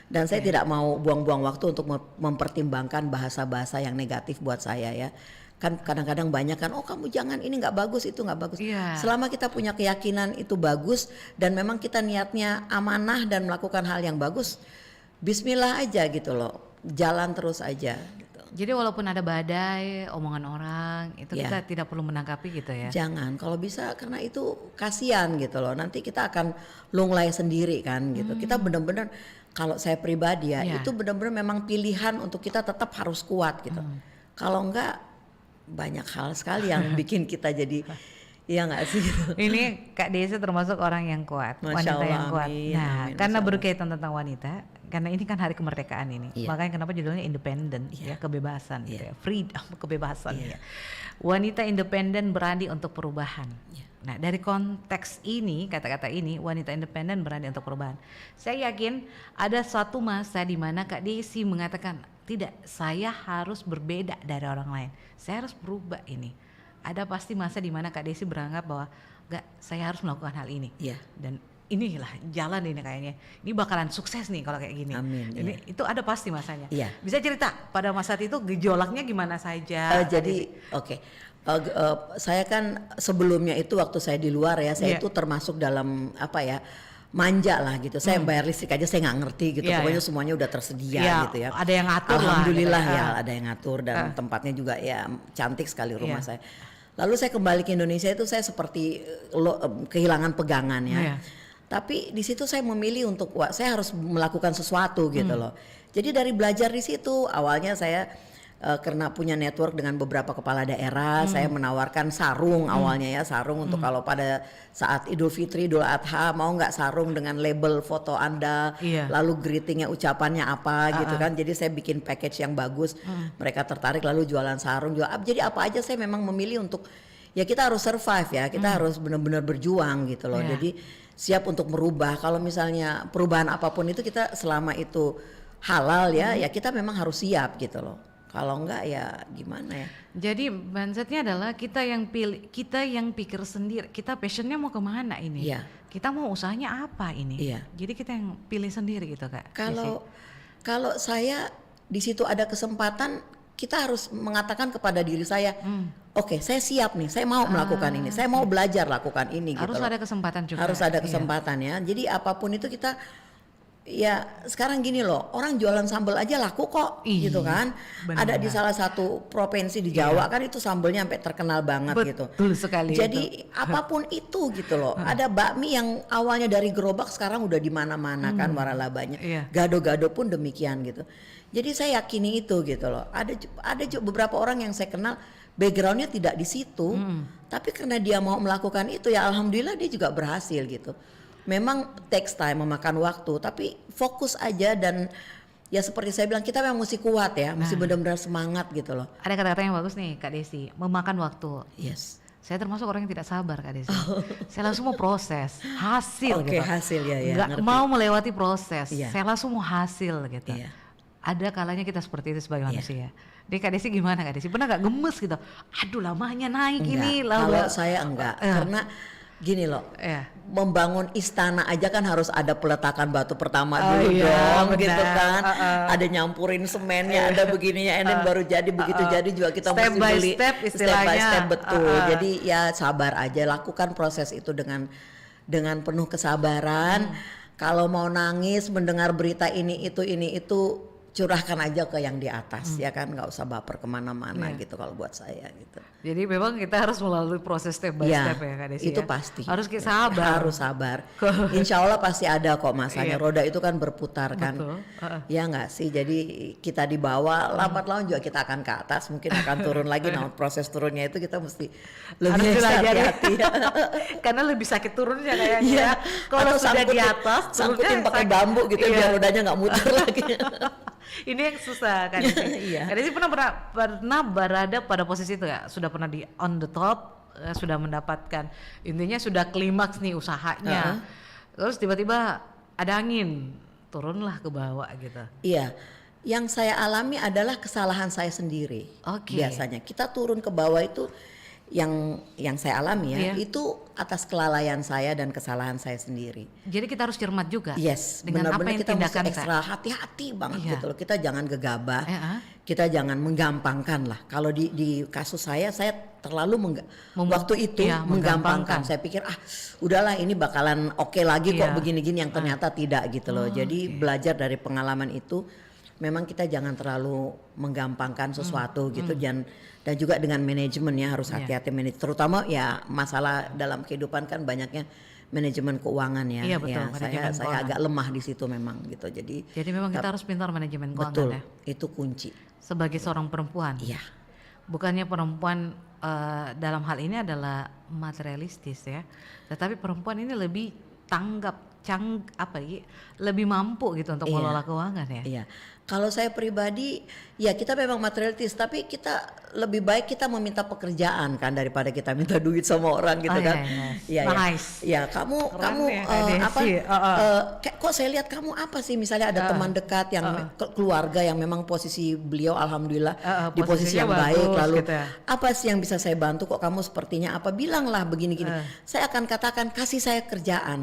Dan saya tidak mau buang-buang waktu untuk mempertimbangkan bahasa-bahasa yang negatif buat saya ya. Kan kadang-kadang banyak kan, oh kamu jangan ini nggak bagus, itu nggak bagus. Selama kita punya keyakinan itu bagus dan memang kita niatnya amanah dan melakukan hal yang bagus, bismillah aja gitu loh, jalan terus aja. Gitu. Jadi walaupun ada badai, omongan orang, itu kita tidak perlu menanggapi gitu ya? Jangan, kalau bisa karena itu kasihan gitu loh, nanti kita akan lunglai sendiri kan gitu. Kita benar-benar, kalau saya pribadi ya, itu benar-benar memang pilihan untuk kita tetap harus kuat gitu. Kalau enggak, banyak hal sekali yang bikin kita jadi iya nggak sih? Ini Kak Desi termasuk orang yang kuat, Masya wanita Allah, yang kuat. amin, Nah, amin, karena Masya berkaitan tentang wanita, karena ini kan hari kemerdekaan ini, makanya kenapa judulnya independen, ya kebebasan, gitu ya, freedom, kebebasan. Ya. Wanita independen berani untuk perubahan. Nah, dari konteks ini, kata-kata ini, wanita independen berani untuk perubahan. Saya yakin ada suatu masa di mana Kak Desi mengatakan, tidak, saya harus berbeda dari orang lain. Saya harus berubah ini. Ada pasti masa di mana Kak Desi beranggap bahwa enggak, saya harus melakukan hal ini. Dan inilah jalan ini kayaknya. Ini bakalan sukses nih kalau kayak gini. Amin, Ini itu ada pasti masanya. Iya. Bisa cerita pada masa itu gejolaknya gimana saja? Jadi oke. Saya kan sebelumnya itu waktu saya di luar ya, saya itu termasuk dalam apa ya, manja lah gitu. Saya bayar listrik aja saya nggak ngerti gitu. Pokoknya semuanya udah tersedia gitu ya. Ada yang ngatur lah. Alhamdulillah ya ada yang ngatur dan tempatnya juga ya cantik sekali rumah saya. Lalu saya kembali ke Indonesia itu saya seperti kehilangan pegangan ya. Tapi di situ saya memilih untuk saya harus melakukan sesuatu gitu loh. Jadi dari belajar di situ awalnya saya karena punya network dengan beberapa kepala daerah, saya menawarkan sarung awalnya ya, sarung untuk kalau pada saat Idul Fitri, Idul Adha mau nggak sarung dengan label foto Anda, lalu greetingnya ucapannya apa gitu kan. Jadi saya bikin package yang bagus, mereka tertarik lalu jualan sarung juga. Jadi apa aja saya memang memilih untuk ya kita harus survive ya, kita harus benar-benar berjuang gitu loh. Jadi siap untuk merubah. Kalau misalnya perubahan apapun itu kita selama itu halal ya, ya kita memang harus siap gitu loh. Kalau enggak ya gimana ya. Jadi mindsetnya adalah kita yang pilih, kita yang pikir sendiri, kita passionnya mau kemana ini. Kita mau usahanya apa ini. Jadi kita yang pilih sendiri gitu Kak. Kalau saya di situ ada kesempatan, kita harus mengatakan kepada diri saya, oke, saya siap nih, saya mau melakukan ini, saya mau belajar lakukan ini. Harus gitu ada kesempatan juga. Harus ada kesempatan ya. Jadi apapun itu kita, ya sekarang gini loh, orang jualan sambal aja laku kok, gitu kan. Ada di salah satu provinsi di Jawa kan itu sambelnya sampai terkenal banget gitu. Betul sekali. Jadi apapun itu gitu loh. Ada bakmi yang awalnya dari gerobak sekarang udah di mana-mana kan waralabanya. Gado-gado pun demikian gitu. Jadi saya yakini itu gitu loh. Ada juga beberapa orang yang saya kenal backgroundnya tidak di situ, tapi karena dia mau melakukan itu ya alhamdulillah dia juga berhasil gitu. Memang takes time, memakan waktu, tapi fokus aja dan ya seperti saya bilang kita memang mesti kuat ya, mesti benar-benar semangat gitu loh. Ada kata-kata yang bagus nih Kak Desi, memakan waktu. Yes. Saya termasuk orang yang tidak sabar Kak Desi. Saya langsung mau proses, hasil Oke, gitu. hasil ya. Nggak mau melewati proses, saya langsung mau hasil gitu. Ada kalanya kita seperti itu sebagai manusia. Jadi Kak Desi gimana Kak Desi? Pernah gak gemes gitu? Aduh lamanya naik ini. Kalau saya enggak, karena gini loh, membangun istana aja kan harus ada peletakan batu pertama dulu dong, gitu kan. Ada nyampurin semennya, ada begininya, and then baru jadi. Begitu jadi juga kita mesti beli step by step, betul. Jadi ya sabar aja, lakukan proses itu dengan penuh kesabaran. Kalau mau nangis mendengar berita ini itu curahkan aja ke yang di atas ya kan, nggak usah baper kemana-mana gitu kalau buat saya gitu. Jadi memang kita harus melalui proses step by step ya Kak Desi. Itu ya? pasti. Harus sabar. Harus sabar. Insya Allah pasti ada kok masanya. Roda itu kan berputar kan. Ya nggak sih. Jadi kita di bawah, lambat laun juga kita akan ke atas. Mungkin akan turun lagi. Nah proses turunnya itu kita mesti lebih hati-hati. Karena lebih sakit turunnya kayaknya. Kalau sudah di atas, sangkutin pakai bambu gitu biar rodanya nggak muter lagi. Ini yang susah kan. Kak Desi pernah berada pada posisi itu ya, sudah pernah di on the top, sudah mendapatkan intinya sudah klimaks nih usahanya. Terus tiba-tiba ada angin, turunlah ke bawah gitu. Iya. Yang saya alami adalah kesalahan saya sendiri. Biasanya kita turun ke bawah itu yang saya alami ya, itu atas kelalaian saya dan kesalahan saya sendiri. Jadi kita harus cermat juga. Yes, dengan apa yang kita tindakan mesti ekstra hati-hati banget gitu loh. Kita jangan gegabah, kita jangan menggampangkan lah. Kalau di kasus saya terlalu waktu itu menggampangkan. Saya pikir udahlah ini bakalan oke lagi kok begini-gini, yang ternyata tidak gitu loh. Jadi belajar dari pengalaman itu, memang kita jangan terlalu menggampangkan sesuatu gitu, dan juga dengan manajemennya harus hati-hati terutama ya masalah dalam kehidupan kan banyaknya manajemen keuangan ya. Iya betul. Ya, saya agak lemah di situ memang gitu. Jadi memang kita harus pintar manajemen keuangan. Betul, ya. Itu kunci. Sebagai seorang perempuan. Iya. Bukannya perempuan dalam hal ini adalah materialistis ya, tetapi perempuan ini lebih lebih mampu gitu untuk mengelola keuangan ya. Iya. Kalau saya pribadi ya kita memang materialistis, tapi kita lebih baik kita meminta pekerjaan kan daripada kita minta duit sama orang gitu kan. Iya. Nice. Ya kamu kok saya lihat kamu apa sih, misalnya ada teman dekat yang keluarga yang memang posisi beliau alhamdulillah di posisi yang baik, lalu gitu ya. Apa sih yang bisa saya bantu, kok kamu sepertinya apa, bilanglah begini-gini. Saya akan katakan kasih saya kerjaan.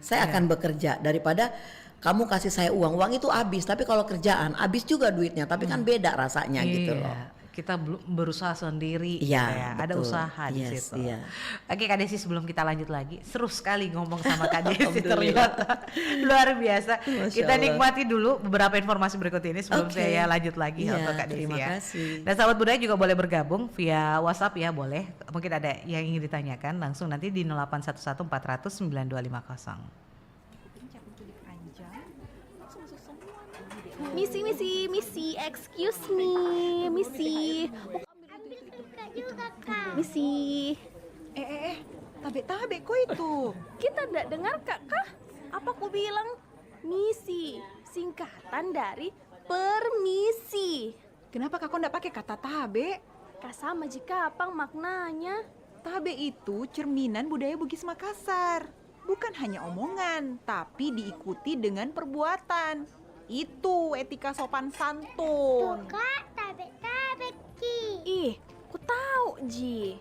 Saya akan bekerja daripada kamu kasih saya uang itu habis, tapi kalau kerjaan habis juga duitnya, tapi kan beda rasanya gitu loh. Kita berusaha sendiri, Iya, ada usaha di Yes, situ. iya. Oke Kak Desi, sebelum kita lanjut lagi, seru sekali ngomong sama Kak Desi ternyata luar biasa. Masya Kita Allah. nikmati dulu beberapa informasi berikut ini sebelum Oke. saya lanjut lagi Iya, untuk Kak Desi terima ya. kasih. Dan sahabat budaya juga boleh bergabung via WhatsApp ya, boleh. Mungkin ada yang ingin ditanyakan langsung nanti di 0811 400 9250. Misi, excuse me, Misi. Misi, Tabe kok itu? kita ndak dengar kak? Apa ku bilang? Misi, singkatan dari permisi. Kenapa kakak ndak pakai kata tabe? Kak sama jika apa maknanya? Tabe itu cerminan budaya Bugis Makassar. Bukan hanya omongan, tapi diikuti dengan perbuatan. Itu etika sopan santun. Kak, tabe ki. Ih, ku tahu Ji.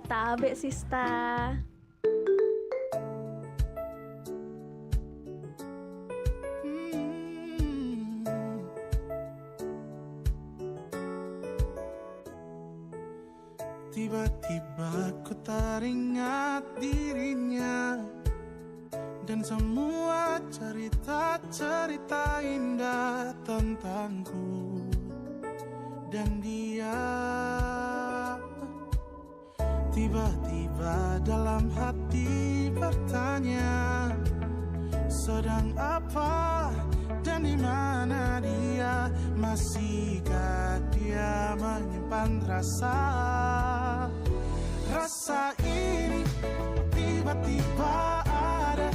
Tabe sista. Tiba-tiba ku teringat dirinya dan semua cerita-cerita indah tentangku dan dia. Tiba-tiba dalam hati bertanya, sedang apa dan di mana dia? Masihkah dia menyimpan rasa ini tiba-tiba ada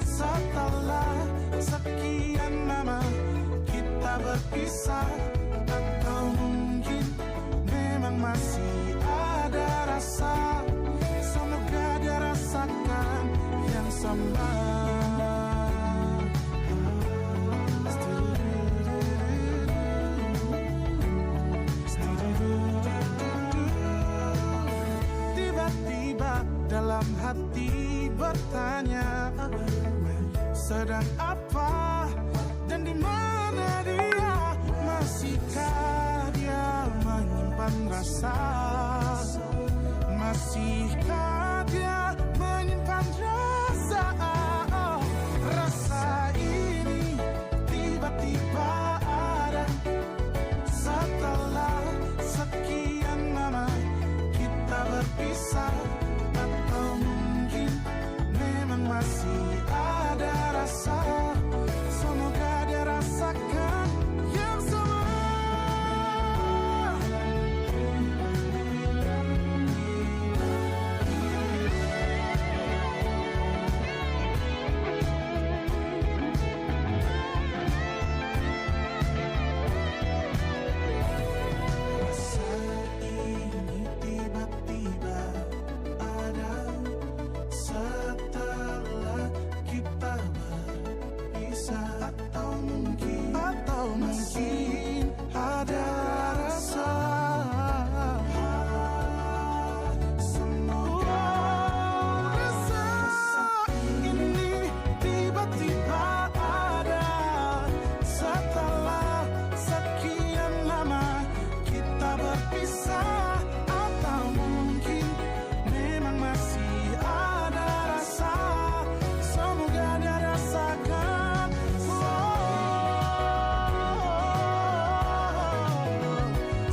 setelah sekian lama kita berpisah, atau mungkin memang masih ada rasa. Semoga dia rasakan yang sama. Tiba-tiba dalam hati bertanya, sedang apa dan di mana dia? Masihkah dia menyimpan rasa? Masihkah dia menyimpan rasa? Oh, rasa ini tiba-tiba ada setelah sekian lama kita berpisah, atau mungkin memang masih ada rasa. Semoga dia rasakan yang sama. Rasa ini tiba-tiba ada setelah kita berpisah, atau mungkin ada rasa. Semoga rasa ini tiba-tiba ada setelah sekian lama kita berpisah, atau mungkin memang masih ada rasa. Semoga dia rasakan.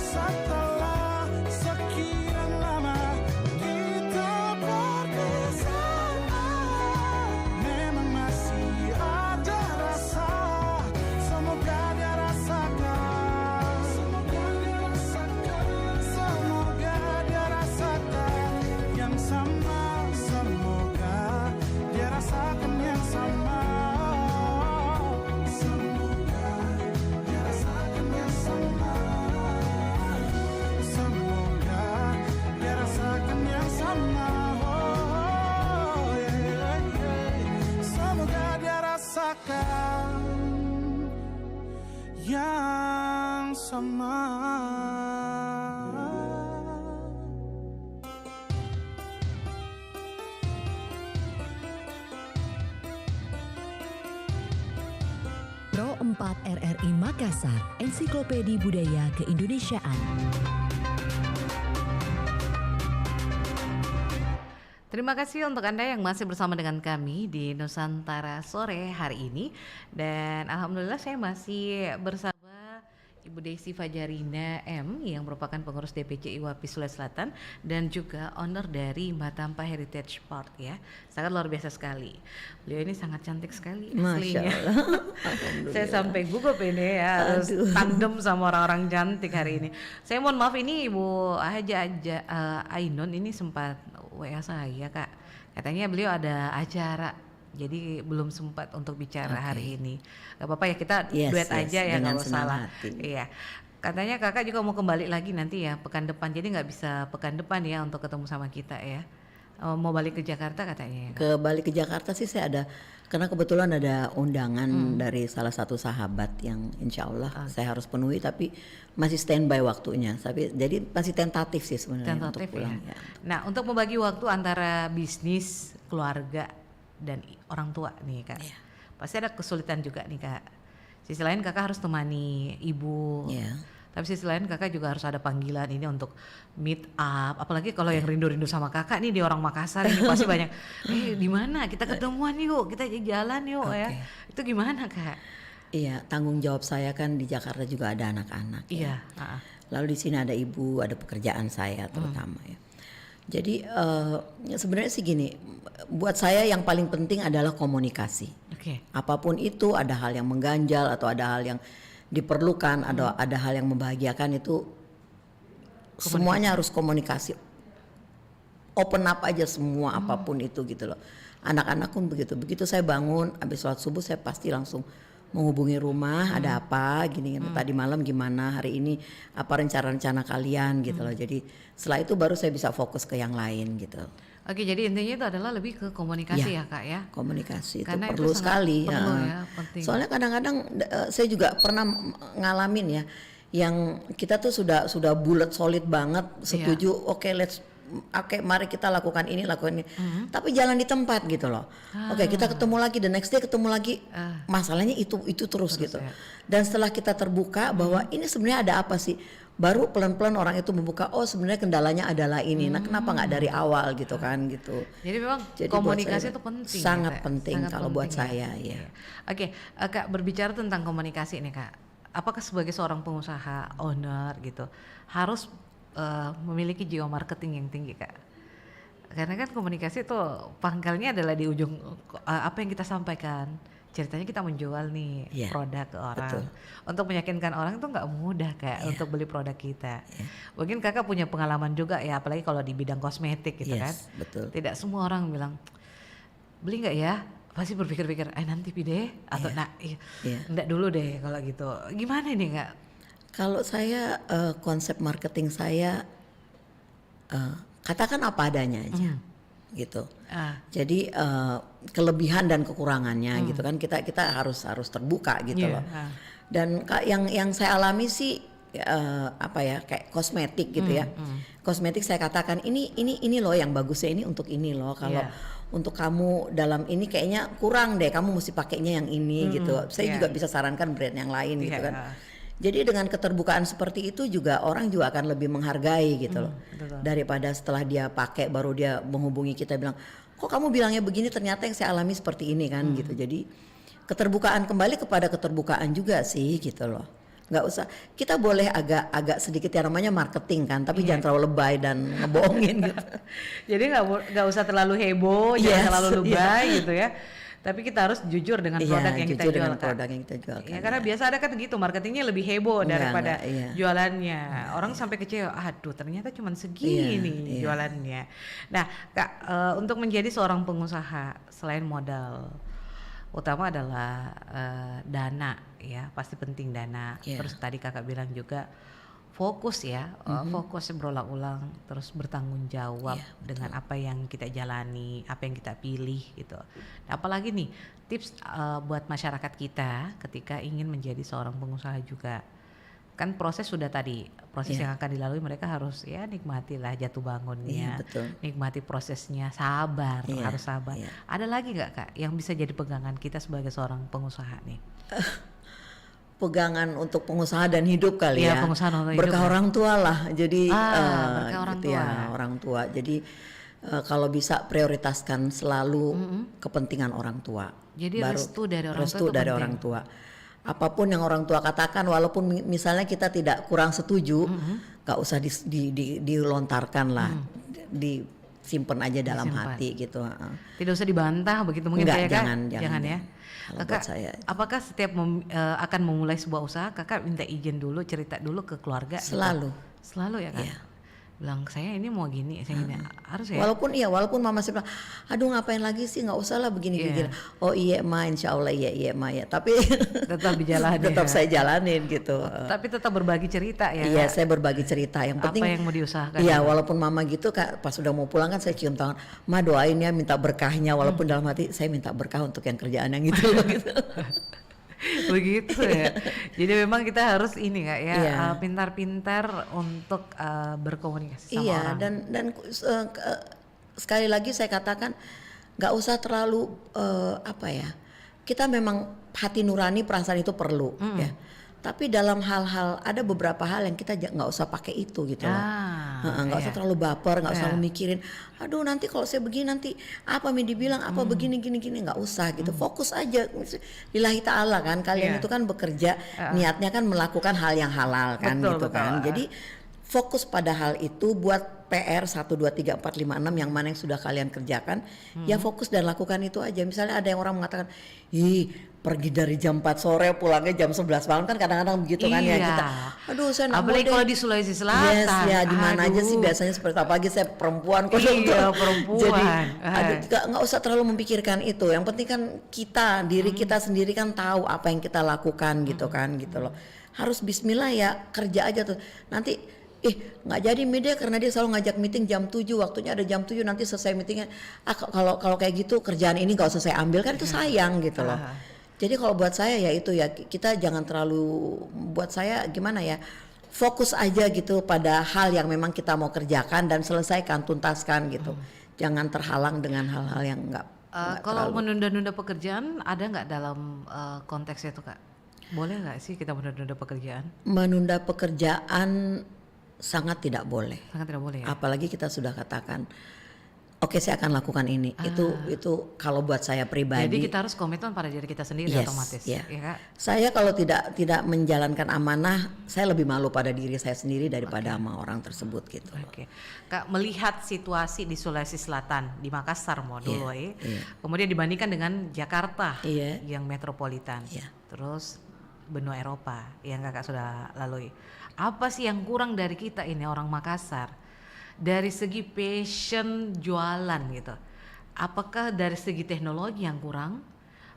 Setelah sekian lama kita berpisah, memang masih ada rasa. Semoga dia rasakan. Semoga dia rasakan. Semoga dia rasakan yang sama. Semoga dia rasakan yang sama. Semoga dia rasakan yang sama. Semoga dia rasakan yang sama. Oh, yeah, yeah. Semoga dia rasakan yang sama. RRI Makassar, Ensiklopedia Budaya Keindonesiaan. Terima kasih untuk Anda yang masih bersama dengan kami di Nusantara Sore hari ini. Dan alhamdulillah saya masih bersama Ibu Desi Fajarina M yang merupakan pengurus DPC IWAPI Sulawesi Selatan dan juga owner dari Batampa Heritage Park ya. Sangat luar biasa sekali. Beliau ini sangat cantik sekali Masya aslinya. Allah. Alhamdulillah. Saya sampai gugup ini ya, harus tandem sama orang-orang cantik hari ini. Saya mohon maaf, ini Ibu Haja Ainun ini sempat WA saya Kak. Katanya beliau ada acara, jadi belum sempat untuk bicara hari ini. Gak apa-apa ya, kita duet aja ya kalau salah. Iya. Katanya Kakak juga mau kembali lagi nanti ya pekan depan, jadi nggak bisa pekan depan ya untuk ketemu sama kita ya. Mau balik ke Jakarta katanya ya. Balik ke Jakarta sih saya ada, karena kebetulan ada undangan dari salah satu sahabat yang insya Allah saya harus penuhi, tapi masih standby waktunya. Jadi masih tentatif sih sebenarnya untuk pulang. Ya. Nah, untuk membagi waktu antara bisnis, keluarga dan orang tua nih Kak, pasti ada kesulitan juga nih Kak. Sisi lain Kakak harus temani ibu, tapi sisi lain Kakak juga harus ada panggilan ini untuk meet up. Apalagi kalau yang rindu-rindu sama Kakak nih, di orang Makassar ini pasti banyak. Di mana kita ketemuan yuk, kita jalan yuk ya. Itu gimana Kak? Iya, tanggung jawab saya kan di Jakarta juga ada anak-anak. Iya. Lalu di sini ada ibu, ada pekerjaan saya terutama ya. Jadi sebenarnya sih gini, buat saya yang paling penting adalah komunikasi. Apapun itu, ada hal yang mengganjal atau ada hal yang diperlukan, ada hal yang membahagiakan, itu semuanya harus komunikasi. Open up aja semua apapun itu gitu loh. Anak-anak pun begitu. Begitu saya bangun, habis sholat subuh saya pasti langsung menghubungi rumah, ada apa gini, tadi malam gimana, hari ini apa rencana-rencana kalian gitu loh. Jadi setelah itu baru saya bisa fokus ke yang lain gitu. Oke, jadi intinya itu adalah lebih ke komunikasi ya Kak ya. Komunikasi itu karena perlu itu sekali. Perlu ya, penting. Soalnya kadang-kadang saya juga pernah ngalamin ya, yang kita tuh sudah bulat solid banget, setuju, oke, mari kita lakukan ini. Tapi jalan di tempat gitu loh. Oke, kita ketemu lagi, the next day ketemu lagi. Masalahnya itu terus gitu. Ya. Dan setelah kita terbuka bahwa ini sebenarnya ada apa sih? Baru pelan-pelan orang itu membuka, oh sebenarnya kendalanya adalah ini. Nah, kenapa nggak dari awal gitu kan gitu. Jadi memang komunikasi itu penting. Sangat penting kalau buat saya ya. Oke, Kak, berbicara tentang komunikasi nih Kak. Apakah sebagai seorang pengusaha, owner gitu, harus memiliki jiwa marketing yang tinggi Kak? Karena kan komunikasi itu pangkalnya adalah di ujung apa yang kita sampaikan. Ceritanya kita menjual nih produk ke orang. Betul. Untuk meyakinkan orang itu nggak mudah Kak untuk beli produk kita. Mungkin Kakak punya pengalaman juga ya, apalagi kalau di bidang kosmetik gitu kan. Betul. Tidak semua orang bilang beli nggak ya? Pasti berpikir-pikir, nanti deh atau enggak dulu deh kalau gitu. Gimana ini Kak? Kalau saya konsep marketing saya katakan apa adanya aja. Gitu. Jadi kelebihan dan kekurangannya gitu kan, kita harus terbuka gitu loh. Dan yang saya alami sih kayak kosmetik gitu ya. Kosmetik saya katakan ini loh yang bagusnya, ini untuk ini loh. Kalau untuk kamu dalam ini kayaknya kurang deh, kamu mesti pakainya yang ini gitu. Saya juga bisa sarankan brand yang lain gitu kan. Jadi dengan keterbukaan seperti itu juga orang juga akan lebih menghargai gitu loh. Daripada setelah dia pakai baru dia menghubungi kita bilang, kok kamu bilangnya begini, ternyata yang saya alami seperti ini kan gitu. Jadi keterbukaan, kembali kepada keterbukaan juga sih gitu loh. Nggak usah, kita boleh agak sedikit yang namanya marketing kan, tapi jangan terlalu lebay dan ngebohongin gitu. Jadi nggak usah terlalu heboh, jangan terlalu lebay gitu ya. Tapi kita harus jujur dengan produk yang kita jual. Produk yang kita jual. Ya, karena biasa ada kan gitu, marketingnya lebih heboh daripada jualannya. Orang sampai kecewa, aduh ternyata cuma segini jualannya. Nah Kak, untuk menjadi seorang pengusaha selain modal, utama adalah dana ya, pasti penting dana. Terus tadi Kakak bilang juga fokus ya, fokus berulang-ulang, terus bertanggung jawab dengan apa yang kita jalani, apa yang kita pilih gitu. Nah, apalagi nih tips buat masyarakat kita ketika ingin menjadi seorang pengusaha juga. Kan proses sudah tadi, proses yang akan dilalui mereka harus ya nikmatilah jatuh bangunnya, nikmati prosesnya, sabar, harus sabar. Ada lagi nggak Kak yang bisa jadi pegangan kita sebagai seorang pengusaha nih? pegangan untuk pengusaha dan hidup kali Iya, ya. pengusaha untuk hidup Berkah ya. orang tua lah. Jadi berkah orang gitu ya, tua. orang tua. Jadi kalau bisa prioritaskan selalu kepentingan orang tua. Jadi restu dari orang tua restu itu dari penting. orang tua. Apapun yang orang tua katakan, walaupun misalnya kita tidak kurang setuju, nggak usah dilontarkan lah, disimpan aja dalam Disimpan. hati gitu. Tidak usah dibantah begitu mungkin Enggak, ya Kak? jangan ya. Kalau Kakak, buat saya. apakah setiap akan memulai sebuah usaha, Kakak minta izin dulu, cerita dulu ke keluarga? gitu? Selalu. Selalu ya Kak? Iya. Bilang saya ini mau gini, saya gini. Harus ya? Walaupun mama saya bilang, aduh ngapain lagi sih, nggak usah lah begini. Oh iya ma, insya Allah iya ma ya. Tapi Tetap dijalanin tetap ya? saya jalanin gitu. Tapi tetap berbagi cerita ya Iya, Kak? saya berbagi cerita. Yang penting Apa yang mau diusahakan? Iya, ya? walaupun mama gitu Kak, pas udah mau pulang kan saya cium tangan, ma doain ya, minta berkahnya. Walaupun dalam hati saya minta berkah untuk yang kerjaan yang gitu. gitu. Begitu ya. Jadi memang kita harus ini Kak ya, Iya. pintar-pintar untuk berkomunikasi sama Iya, orang. dan sekali lagi saya katakan nggak usah terlalu apa ya. Kita memang hati nurani, perasaan itu perlu ya. Tapi dalam hal-hal, ada beberapa hal yang kita nggak usah pakai itu gitu loh. Nggak usah terlalu baper, nggak usah terlalu mikirin. Aduh nanti kalau saya begini nanti apa Midi bilang apa begini nggak usah gitu. Fokus aja. Lillahi ta'ala kan, kalian itu kan bekerja niatnya kan melakukan hal yang halal kan. Betul, gitu betul. kan. Jadi fokus pada hal itu, buat PR 1, 2, 3, 4, 5, 6 yang mana yang sudah kalian kerjakan, ya fokus dan lakukan itu aja. Misalnya ada yang orang mengatakan, pergi dari jam 4 sore pulangnya jam 11 malam, kan kadang-kadang begitu kan ya Iya. kita. Aduh saya nggak mau Apalagi deh. kalau di Sulawesi Selatan. Yes, ya di mana aja sih Aduh. biasanya seperti apa, apalagi saya perempuan kok. Iya, perempuan. Jadi nggak usah terlalu memikirkan itu. Yang penting kan kita, diri kita sendiri kan tahu apa yang kita lakukan gitu kan gitu loh. Harus bismillah ya, kerja aja tuh. Nanti nggak jadi media karena dia selalu ngajak meeting jam 7, waktunya ada jam 7 nanti selesai meetingnya. Kalau kayak gitu kerjaan ini nggak usah saya ambil, kan itu sayang gitu loh. Jadi kalau buat saya ya itu ya, kita jangan terlalu, buat saya gimana ya, fokus aja gitu pada hal yang memang kita mau kerjakan dan selesaikan, tuntaskan gitu. Jangan terhalang dengan hal-hal yang nggak Kalau terlalu. menunda-nunda pekerjaan ada nggak dalam konteksnya itu Kak? Boleh nggak sih kita menunda-nunda pekerjaan? Menunda pekerjaan sangat tidak boleh. Sangat tidak boleh ya? Apalagi kita sudah katakan, oke saya akan lakukan ini. Itu kalau buat saya pribadi. Jadi kita harus komitmen pada diri kita sendiri Yes, otomatis. ya. Ya Kak? Saya kalau tidak menjalankan amanah, saya lebih malu pada diri saya sendiri daripada sama orang tersebut gitu. Oke, Kak, melihat situasi di Sulawesi Selatan, di Makassar mau dulu kemudian dibandingkan dengan Jakarta Iya. yang metropolitan, Iya. terus benua Eropa yang Kakak sudah lalui. Apa sih yang kurang dari kita ini orang Makassar dari segi passion jualan gitu? Apakah dari segi teknologi yang kurang,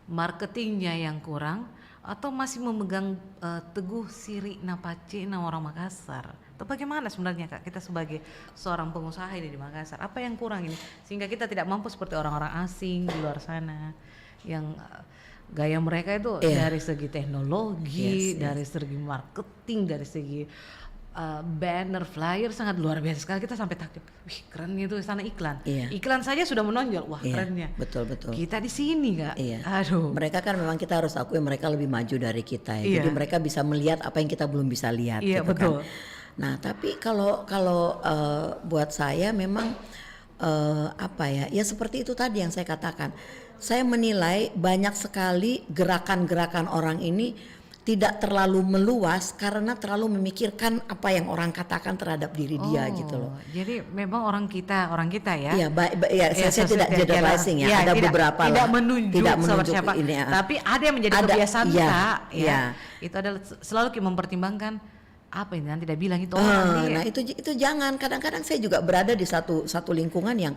marketingnya yang kurang, atau masih memegang teguh siri napace nama orang Makassar? Atau bagaimana sebenarnya Kak, kita sebagai seorang pengusaha ini di Makassar, apa yang kurang ini sehingga kita tidak mampu seperti orang-orang asing di luar sana yang gaya mereka itu dari segi teknologi, dari segi marketing, dari segi banner, flyer sangat luar biasa sekali. Kita sampai takjub, wih keren itu sana iklan. Iklan saja sudah menonjol, wah kerennya. Betul. Kita di sini Kak. Aduh. Mereka kan memang kita harus akui mereka lebih maju dari kita ya. Jadi mereka bisa melihat apa yang kita belum bisa lihat. Iya gitu betul. Kan. Nah tapi kalau buat saya memang apa ya? Ya seperti itu tadi yang saya katakan. Saya menilai banyak sekali gerakan-gerakan orang ini tidak terlalu meluas karena terlalu memikirkan apa yang orang katakan terhadap diri dia gitu loh. Jadi memang orang kita ya. Iya, saya tidak generalizing ya. Ada beberapa tidak lah. menunjuk siapa. Ini. Tapi ada yang menjadi kebiasaan Kak. Iya. Itu adalah selalu mempertimbangkan apa ini nanti tidak bilang itu orang. Nah itu jangan. Kadang-kadang saya juga berada di satu lingkungan yang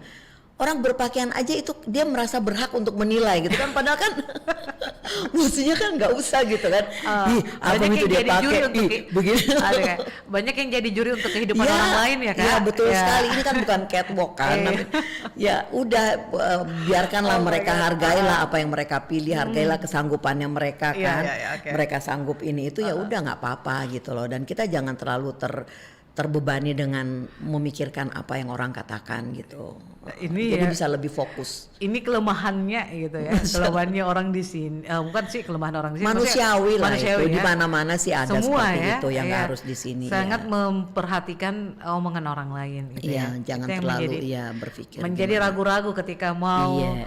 orang berpakaian aja itu dia merasa berhak untuk menilai gitu kan, padahal kan mestinya kan nggak usah gitu kan. Apa itu dia pakai begini. Banyak yang jadi juri untuk kehidupan orang lain ya Kak. Iya betul sekali, ini kan bukan catwalk kan. Ya udah biarkanlah mereka, hargailah apa yang mereka pilih, hargailah kesanggupannya mereka kan. Mereka sanggup ini itu ya udah nggak apa-apa gitu loh. Dan kita jangan terlalu terbebani dengan memikirkan apa yang orang katakan gitu. Ini Jadi ya, bisa lebih fokus. ini kelemahannya gitu ya. Kelemahannya orang di sini. Bukan sih kelemahan orang di sini. Manusiawi lah manusiawi itu. ya. Di mana-mana sih ada Semua seperti ya, itu yang iya. harus di sini. Sangat ya. memperhatikan omongan orang lain gitu Iya, ya. jangan Itu yang terlalu menjadi, berpikir. menjadi gimana. ragu-ragu ketika mau Iya.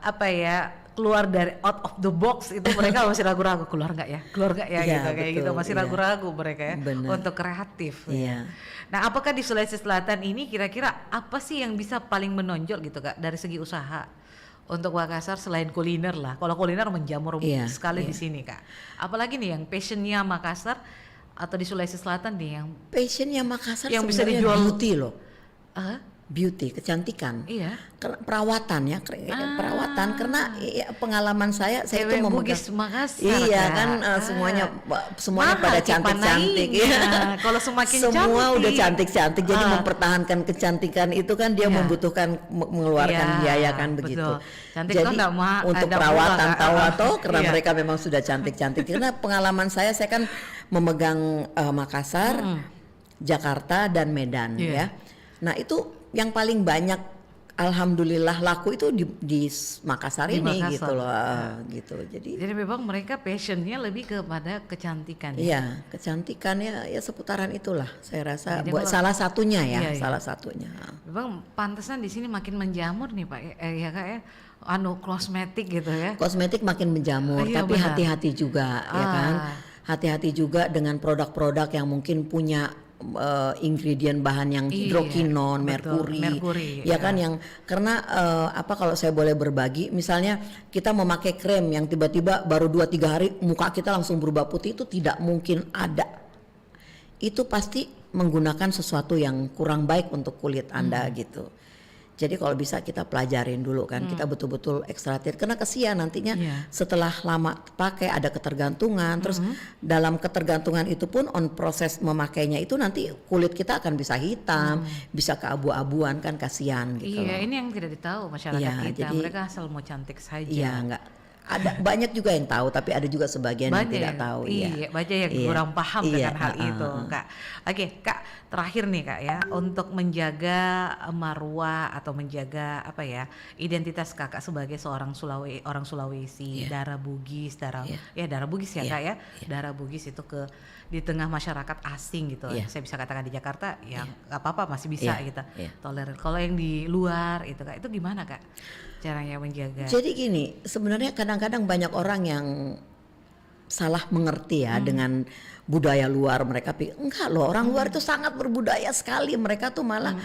apa ya, keluar dari out of the box itu mereka masih ragu-ragu, keluar nggak ya Iya, gitu kayak gitu, betul, masih iya. ragu-ragu mereka ya Benar. untuk kreatif. Iya. Nah, apakah di Sulawesi Selatan ini kira-kira apa sih yang bisa paling menonjol gitu Kak dari segi usaha untuk Makassar selain kuliner lah? Kalau kuliner menjamur Iya, sekali iya. di sini Kak. Apalagi nih yang passionnya Makassar atau di Sulawesi Selatan nih yang Passionnya Makassar Yang bisa sebenarnya dijual- beauty loh. ah, Beauty, kecantikan. iya. Perawatan ya, perawatan karena ya, pengalaman saya Cewek itu Bugis Makassar. Iya Kak. kan semuanya semuanya Mahal pada Ki cantik-cantik Panainya. ya. Kalau semakin Semua cantik. udah cantik-cantik jadi Ah. mempertahankan kecantikan itu kan dia Iya. membutuhkan mengeluarkan Iya, biaya kan begitu. betul. Cantik Jadi tuh nggak untuk ada perawatan murah, Kak. tahu atau karena Iya. mereka memang sudah cantik-cantik. Karena pengalaman saya kan memegang Makassar, Jakarta dan Medan Iya. ya. Nah, itu yang paling banyak alhamdulillah laku itu di Makassar Di ini Makassar. gitu loh. Gitu. Jadi memang mereka passionnya lebih kepada kecantikan. ya? Iya, kecantikan ya seputaran itulah saya rasa Jadi buat kalau- salah satunya ya, Iya, iya. salah satunya. Memang pantesan di sini makin menjamur nih Pak, ya Kak ya, kosmetik gitu ya. Kosmetik makin menjamur, Iya, tapi benar. hati-hati juga ya kan. Hati-hati juga dengan produk-produk yang mungkin punya ingredient bahan yang Iya, hidrokinon, betul, merkuri, merkuri, ya ya. kan yang karena kalau saya boleh berbagi, misalnya kita memakai krem yang tiba-tiba baru 2-3 hari muka kita langsung berubah putih itu tidak mungkin ada. Itu pasti menggunakan sesuatu yang kurang baik untuk kulit Anda gitu. Jadi kalau bisa kita pelajarin dulu kan, kita betul-betul ekstratir karena kesian nantinya Iya. setelah lama pakai ada ketergantungan, terus dalam ketergantungan itu pun on proses memakainya itu nanti kulit kita akan bisa hitam, bisa keabu-abuan kan kasihan gitu. Iya, loh. ini yang tidak ditahu masyarakat Iya, kita. jadi- Mereka asal mau cantik saja. Iya enggak ada banyak juga yang tahu tapi ada juga sebagian yang tidak tahu iya, ya. banyak yang Iya. kurang paham Iya, dengan hal itu, Kak. Oke, Kak, terakhir nih Kak ya, untuk menjaga marwah atau menjaga apa ya, identitas Kakak sebagai seorang orang Sulawesi, Iya. darah Bugis, Iya. darah Bugis ya Iya, Kak ya. iya. Darah Bugis itu di tengah masyarakat asing gitu. Iya. Saya bisa katakan di Jakarta ya nggak apa-apa masih bisa Iya, gitu. iya. Tolerir. Kalau yang di luar itu Kak, itu gimana Kak? Caranya menjaga. Jadi gini, sebenarnya kadang-kadang banyak orang yang salah mengerti ya dengan budaya luar. Mereka pikir enggak loh, orang luar itu sangat berbudaya sekali. Mereka tuh malah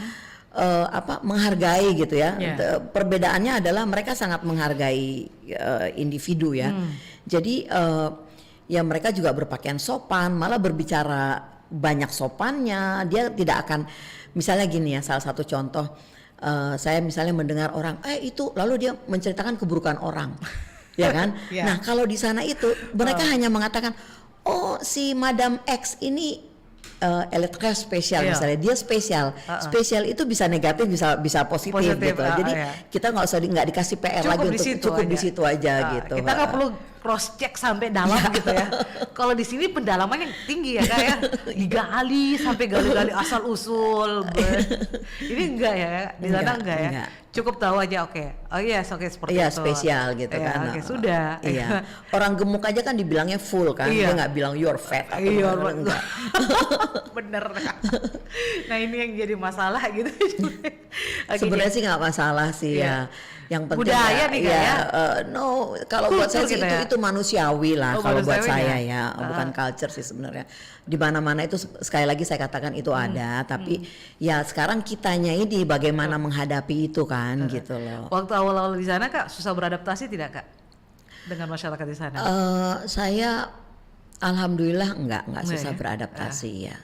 menghargai gitu ya. Yeah. Perbedaannya adalah mereka sangat menghargai individu ya. Jadi ya mereka juga berpakaian sopan, malah berbicara banyak sopannya. Dia tidak akan, misalnya gini ya, salah satu contoh. Saya misalnya mendengar orang, itu lalu dia menceritakan keburukan orang, ya kan? Yeah. Nah kalau di sana itu mereka hanya mengatakan, oh si Madam X ini elektronik spesial Iya. misalnya, dia spesial, spesial itu bisa negatif bisa positif, Positif, gitu. Jadi iya. kita nggak usah nggak dikasih PR lagi untuk cukup di situ aja gitu. Kita nggak perlu cross check sampai dalam gitu ya. Kalau di sini pendalamannya tinggi ya Kak ya, digali sampai gali-gali asal usul. Ini enggak ya, di sana enggak ya. Enggak. Cukup tahu aja oke. Oh iya, oke seperti Iya itu. spesial gitu Iya, kan. Oke, sudah. Iya. Orang gemuk aja kan dibilangnya full kan. Iya. Dia nggak bilang you're fat atau Iya, enggak. bener. Nah ini yang jadi masalah gitu. Oke, Sebenarnya sih nggak masalah sih Iya. ya. Yang penting Budaya nih, Kak, ya? No, kalau buat saya sih Kultur kita ya? itu manusiawi lah. Oh, Kalau buat manusiawi saya ya? ya, bukan culture sih sebenarnya. Di mana-mana itu sekali lagi saya katakan itu ada, tapi ya sekarang kitanya ini bagaimana menghadapi itu kan gitu loh. Waktu awal-awal di sana Kak susah beradaptasi tidak Kak dengan masyarakat di sana? Saya alhamdulillah nggak susah ya? beradaptasi ya.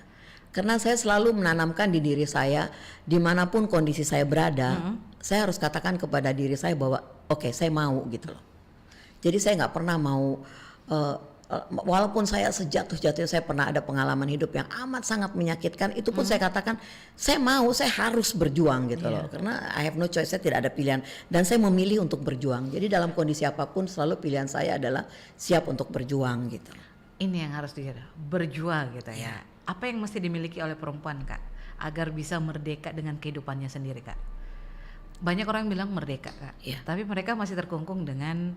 Karena saya selalu menanamkan di diri saya dimanapun kondisi saya berada, saya harus katakan kepada diri saya bahwa oke, saya mau gitu loh. Jadi saya nggak pernah mau walaupun saya sejatuh-jatuhnya saya pernah ada pengalaman hidup yang amat sangat menyakitkan, itu pun saya katakan saya mau, saya harus berjuang gitu loh. Karena I have no choice, saya tidak ada pilihan dan saya memilih untuk berjuang. Jadi dalam kondisi apapun selalu pilihan saya adalah siap untuk berjuang gitu. Ini yang harus berjuang gitu ya. Apa yang mesti dimiliki oleh perempuan Kak agar bisa merdeka dengan kehidupannya sendiri Kak? Banyak orang yang bilang merdeka Kak, tapi mereka masih terkungkung dengan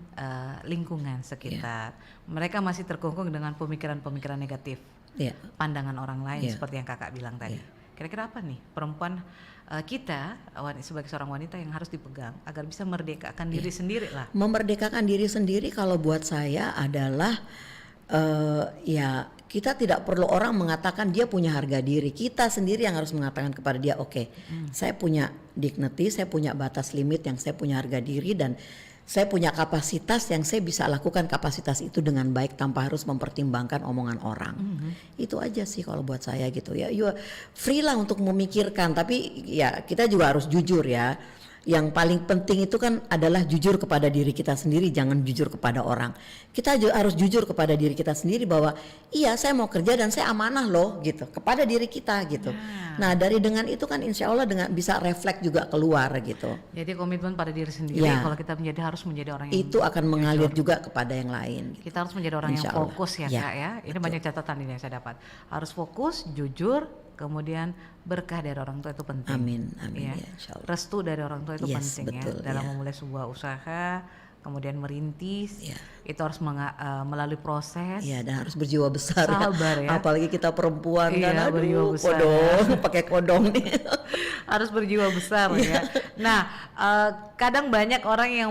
lingkungan sekitar. Mereka masih terkungkung dengan pemikiran-pemikiran negatif, pandangan orang lain seperti yang Kakak bilang tadi. Kira-kira apa nih perempuan kita sebagai seorang wanita yang harus dipegang agar bisa merdekakan diri sendiri lah? Memerdekakan diri sendiri kalau buat saya adalah kita tidak perlu orang mengatakan dia punya harga diri. Kita sendiri yang harus mengatakan kepada dia, saya punya dignity, saya punya batas limit yang saya punya harga diri, dan saya punya kapasitas yang saya bisa lakukan kapasitas itu dengan baik tanpa harus mempertimbangkan omongan orang. Itu aja sih kalau buat saya gitu ya. You free lah untuk memikirkan, tapi ya kita juga harus jujur ya. Yang paling penting itu kan adalah jujur kepada diri kita sendiri, jangan jujur kepada orang. Kita harus jujur kepada diri kita sendiri bahwa iya saya mau kerja dan saya amanah loh gitu kepada diri kita gitu. Nah dari dengan itu kan insya Allah dengan bisa refleks juga keluar gitu. Jadi komitmen pada diri sendiri kalau kita harus menjadi orang yang itu akan mengalir juga kepada yang lain. Gitu. Kita harus menjadi orang yang fokus ya Kak ya. Ini banyak catatan ini yang saya dapat. Harus fokus, jujur, kemudian berkah dari orang tua itu penting. Amin ya. Insyaallah. Restu dari orang tua itu penting betul, ya dalam memulai sebuah usaha, kemudian merintis. Itu harus melalui proses. Dan harus berjiwa besar. Sabar ya. Apalagi kita perempuan kan, berjiwa besar. Pakai kodong nih. Harus berjiwa besar ya. Nah, kadang banyak orang yang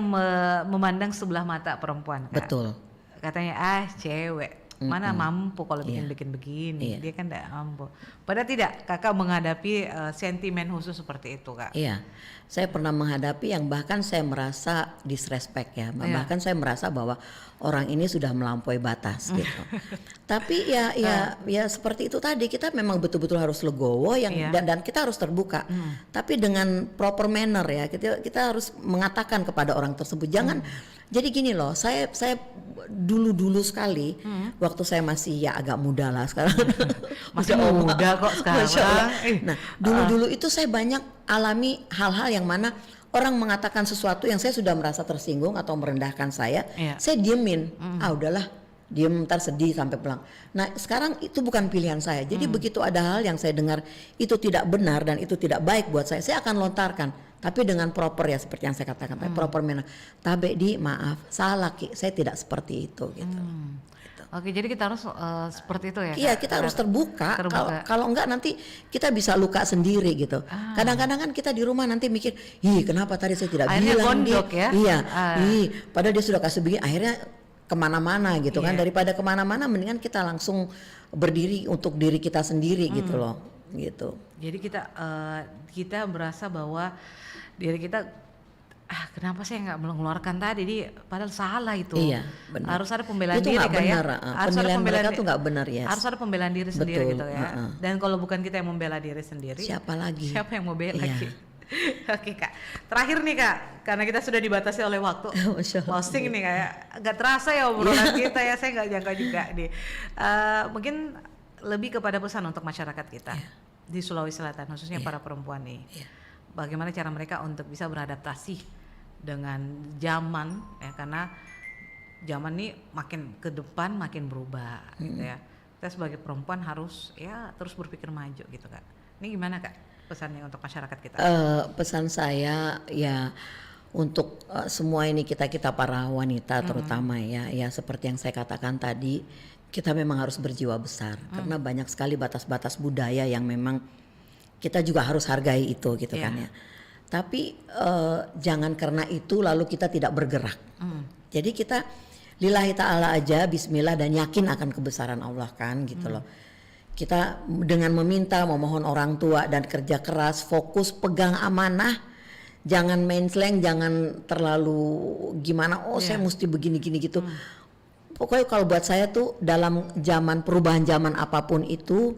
memandang sebelah mata perempuan Kak. Betul. Katanya cewek. Mana mampu kalau bikin begini, dia kan tidak mampu. Padahal tidak, Kakak menghadapi sentimen khusus seperti itu Kak. Iya, saya pernah menghadapi yang bahkan saya merasa disrespect ya, bahkan saya merasa bahwa orang ini sudah melampaui batas gitu. Tapi ya seperti itu tadi, kita memang betul-betul harus legowo dan kita harus terbuka. Tapi dengan proper manner ya, kita harus mengatakan kepada orang tersebut jangan. Jadi gini loh, saya dulu sekali waktu saya masih agak muda lah sekarang. Masih muda kok sekarang. Nah, dulu itu saya banyak alami hal-hal yang mana orang mengatakan sesuatu yang saya sudah merasa tersinggung atau merendahkan saya diemin. Udahlah, diem ntar sedih sampai pulang. Nah, sekarang itu bukan pilihan saya. Jadi begitu ada hal yang saya dengar itu tidak benar dan itu tidak baik buat saya akan lontarkan. Tapi dengan proper ya seperti yang saya katakan tadi, proper manner. Tabe di maaf, salah Ki, saya tidak seperti itu gitu. Oke, jadi kita harus seperti itu ya. Iya, kita harus terbuka. Kalau enggak nanti kita bisa luka sendiri gitu. Kadang-kadang kan kita di rumah nanti mikir, kenapa tadi saya tidak akhirnya bilang gondok dia. Ya? Padahal dia sudah kasih begini, akhirnya kemana-mana gitu kan. Daripada kemana-mana, mendingan kita langsung berdiri untuk diri kita sendiri gitu loh, gitu. Jadi kita berasa bahwa diri kita kenapa saya nggak mengeluarkan tadi padahal salah itu. Iya, benar. Harus ada pembelaan itu diri benar, harus ada pembelaan mereka tuh nggak benar ya. Harus ada pembelaan diri sendiri gitu ya. Dan kalau bukan kita yang membela diri sendiri, siapa lagi? Siapa yang mau bela lagi? Oke Kak, terakhir nih Kak, karena kita sudah dibatasi oleh waktu. Closing nih kayak nggak terasa ya obrolan kita ya, saya nggak jangka juga nih. Mungkin lebih kepada pesan untuk masyarakat kita di Sulawesi Selatan, khususnya para perempuan nih. Bagaimana cara mereka untuk bisa beradaptasi dengan zaman ya, karena zaman ini makin ke depan makin berubah gitu ya. Kita sebagai perempuan harus terus berpikir maju gitu Kak. Ini gimana Kak pesannya untuk masyarakat kita? Pesan saya ya untuk semua ini kita para wanita terutama ya seperti yang saya katakan tadi, kita memang harus berjiwa besar karena banyak sekali batas-batas budaya yang memang kita juga harus hargai itu gitu kan ya. Tapi jangan karena itu lalu kita tidak bergerak. Jadi kita lillahi ta'ala aja, bismillah dan yakin akan kebesaran Allah kan gitu loh. Kita dengan meminta, memohon orang tua dan kerja keras, fokus, pegang amanah. Jangan main slang, jangan terlalu gimana, saya mesti begini-gini gitu. Pokoknya kalau buat saya tuh dalam zaman perubahan zaman apapun itu,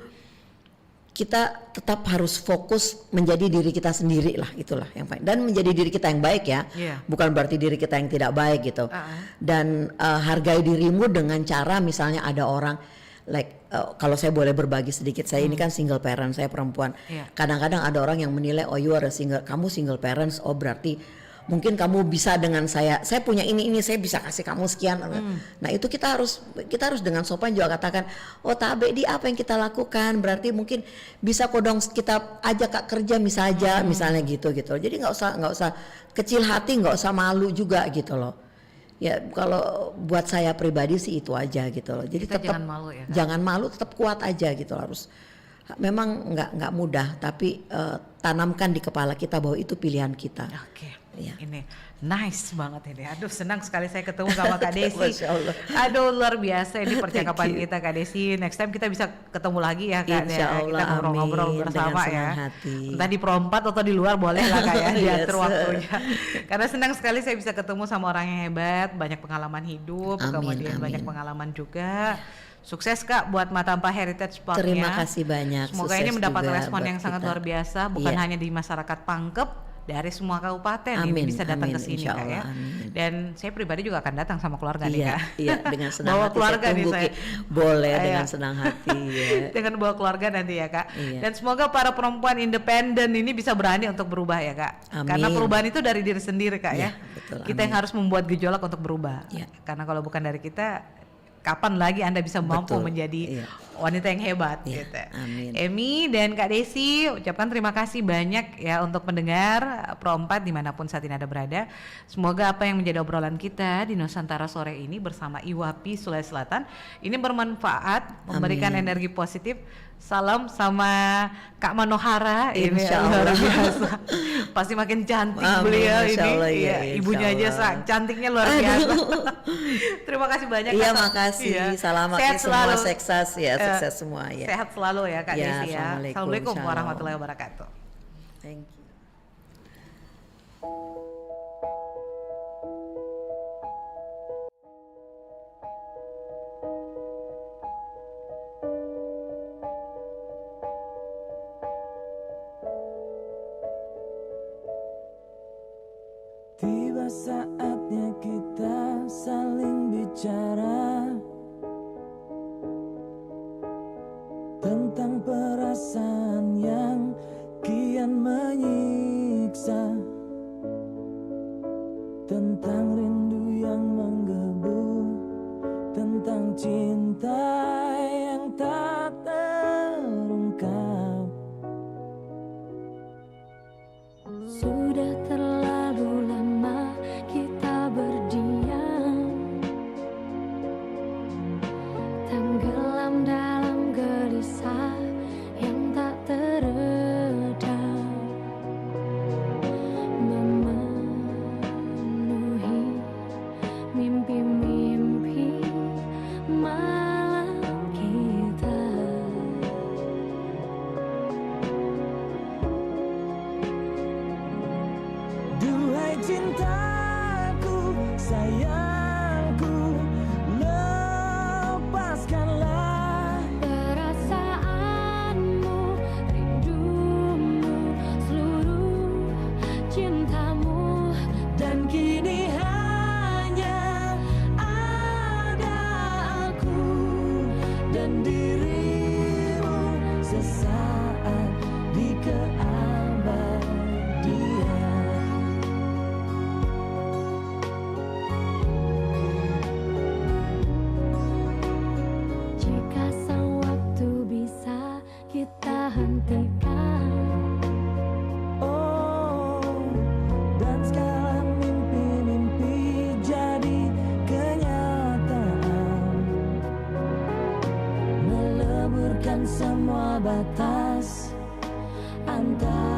kita tetap harus fokus menjadi diri kita sendiri lah, itulah yang paling, dan menjadi diri kita yang baik ya, bukan berarti diri kita yang tidak baik gitu. Dan hargai dirimu dengan cara misalnya ada orang kalau saya boleh berbagi sedikit, saya ini kan single parent, saya perempuan. Kadang-kadang ada orang yang menilai, oh you are a kamu single parents, oh berarti mungkin kamu bisa dengan saya punya ini saya bisa kasih kamu sekian. Nah itu kita harus dengan sopan juga katakan, oh Tabe di apa yang kita lakukan, berarti mungkin bisa kodong kita ajak Kak kerja misalnya gitu. Jadi nggak usah kecil hati, nggak usah malu juga gitu loh. Ya kalau buat saya pribadi sih itu aja gitu loh. Jadi Kita tetap jangan malu ya, Kak? jangan malu, tetap kuat aja gitu loh. Harus memang nggak mudah, tapi tanamkan di kepala kita bahwa itu pilihan kita. Oke. Iya. Ini nice banget ini. Aduh senang sekali saya ketemu sama Kak Desi. Masya Allah. Aduh luar biasa ini percakapan Thank you. kita Kak Desi. Next time kita bisa ketemu lagi ya Kak. Insya Ya. Allah, Kita ngobrol-ngobrol amin. bersama Dengan ya. senang hati. Entah di Pro 4 atau di luar boleh lah Kak ya. Diatur Yes. waktunya. Karena senang sekali saya bisa ketemu sama orang yang hebat. Banyak pengalaman hidup. Amin, Kemudian amin. banyak pengalaman juga. Sukses Kak buat Matampa Heritage Park-nya. Terima kasih banyak. Semoga Sukses ini mendapat juga respon buat yang sangat kita. luar biasa. Bukan Iya. hanya di masyarakat Pangkep, dari semua kabupaten ini Amin, bisa datang amin, ke sini insya Kak ya. Allah, amin. Dan saya pribadi juga akan datang sama keluarga nih Iya, Kak. iya dengan senang Bawa hati keluarga saya nih tunggu saya. Ki. Boleh Iya. dengan senang hati ya. Dengan bawa keluarga nanti ya Kak. Iya. Dan semoga para perempuan independen ini bisa berani untuk berubah ya Kak. Amin. Karena perubahan itu dari diri sendiri Kak ya. Iya, betul, Kita amin. yang harus membuat gejolak untuk berubah. Iya. Karena kalau bukan dari kita, kapan lagi Anda bisa mampu Betul, menjadi iya. wanita yang hebat Iya, gitu. amin. Emi dan Kak Desi ucapkan terima kasih banyak ya untuk pendengar Pro 4 dimanapun saat ini Anda berada. Semoga apa yang menjadi obrolan kita di Nusantara sore ini bersama IWAPI Sulawesi Selatan ini bermanfaat, memberikan Amin. energi positif. Salam sama Kak Manohara ini Insya luar Allah. biasa. Pasti makin cantik Amin, beliau Insya ini. Allah, Iya, ya, ibunya Insya aja Allah. cantiknya luar biasa. Terima kasih banyak Iya Kak. makasih. Iya. Selamat Sehat ya semua selalu. sukses ya, sukses semua ya. Sehat selalu ya Kak Ya, Desi ya. Assalamualaikum, Assalamualaikum Shalom. warahmatullahi wabarakatuh. Thank you. Tiba saatnya kita saling bicara tentang perasaan yang kian menyiksa, tentang rindu yang menggebu, tentang cinta yang tak terungkap. Sudah terlalu lama kita berdiam, tenggelam dalam gelisah yang tak teredam, memenuhi mimpi-mimpi malam kita. Duhai cintaku, sayangku, lepaskanlah Perasaanmu, rindumu, seluruh cintamu, dan kini hanya ada aku dan dirimu sesaat di keabadian. jika sang waktu bisa kita hentikan. Oh, dan sekarang mimpi-mimpi jadi kenyataan, meleburkan semua batas antara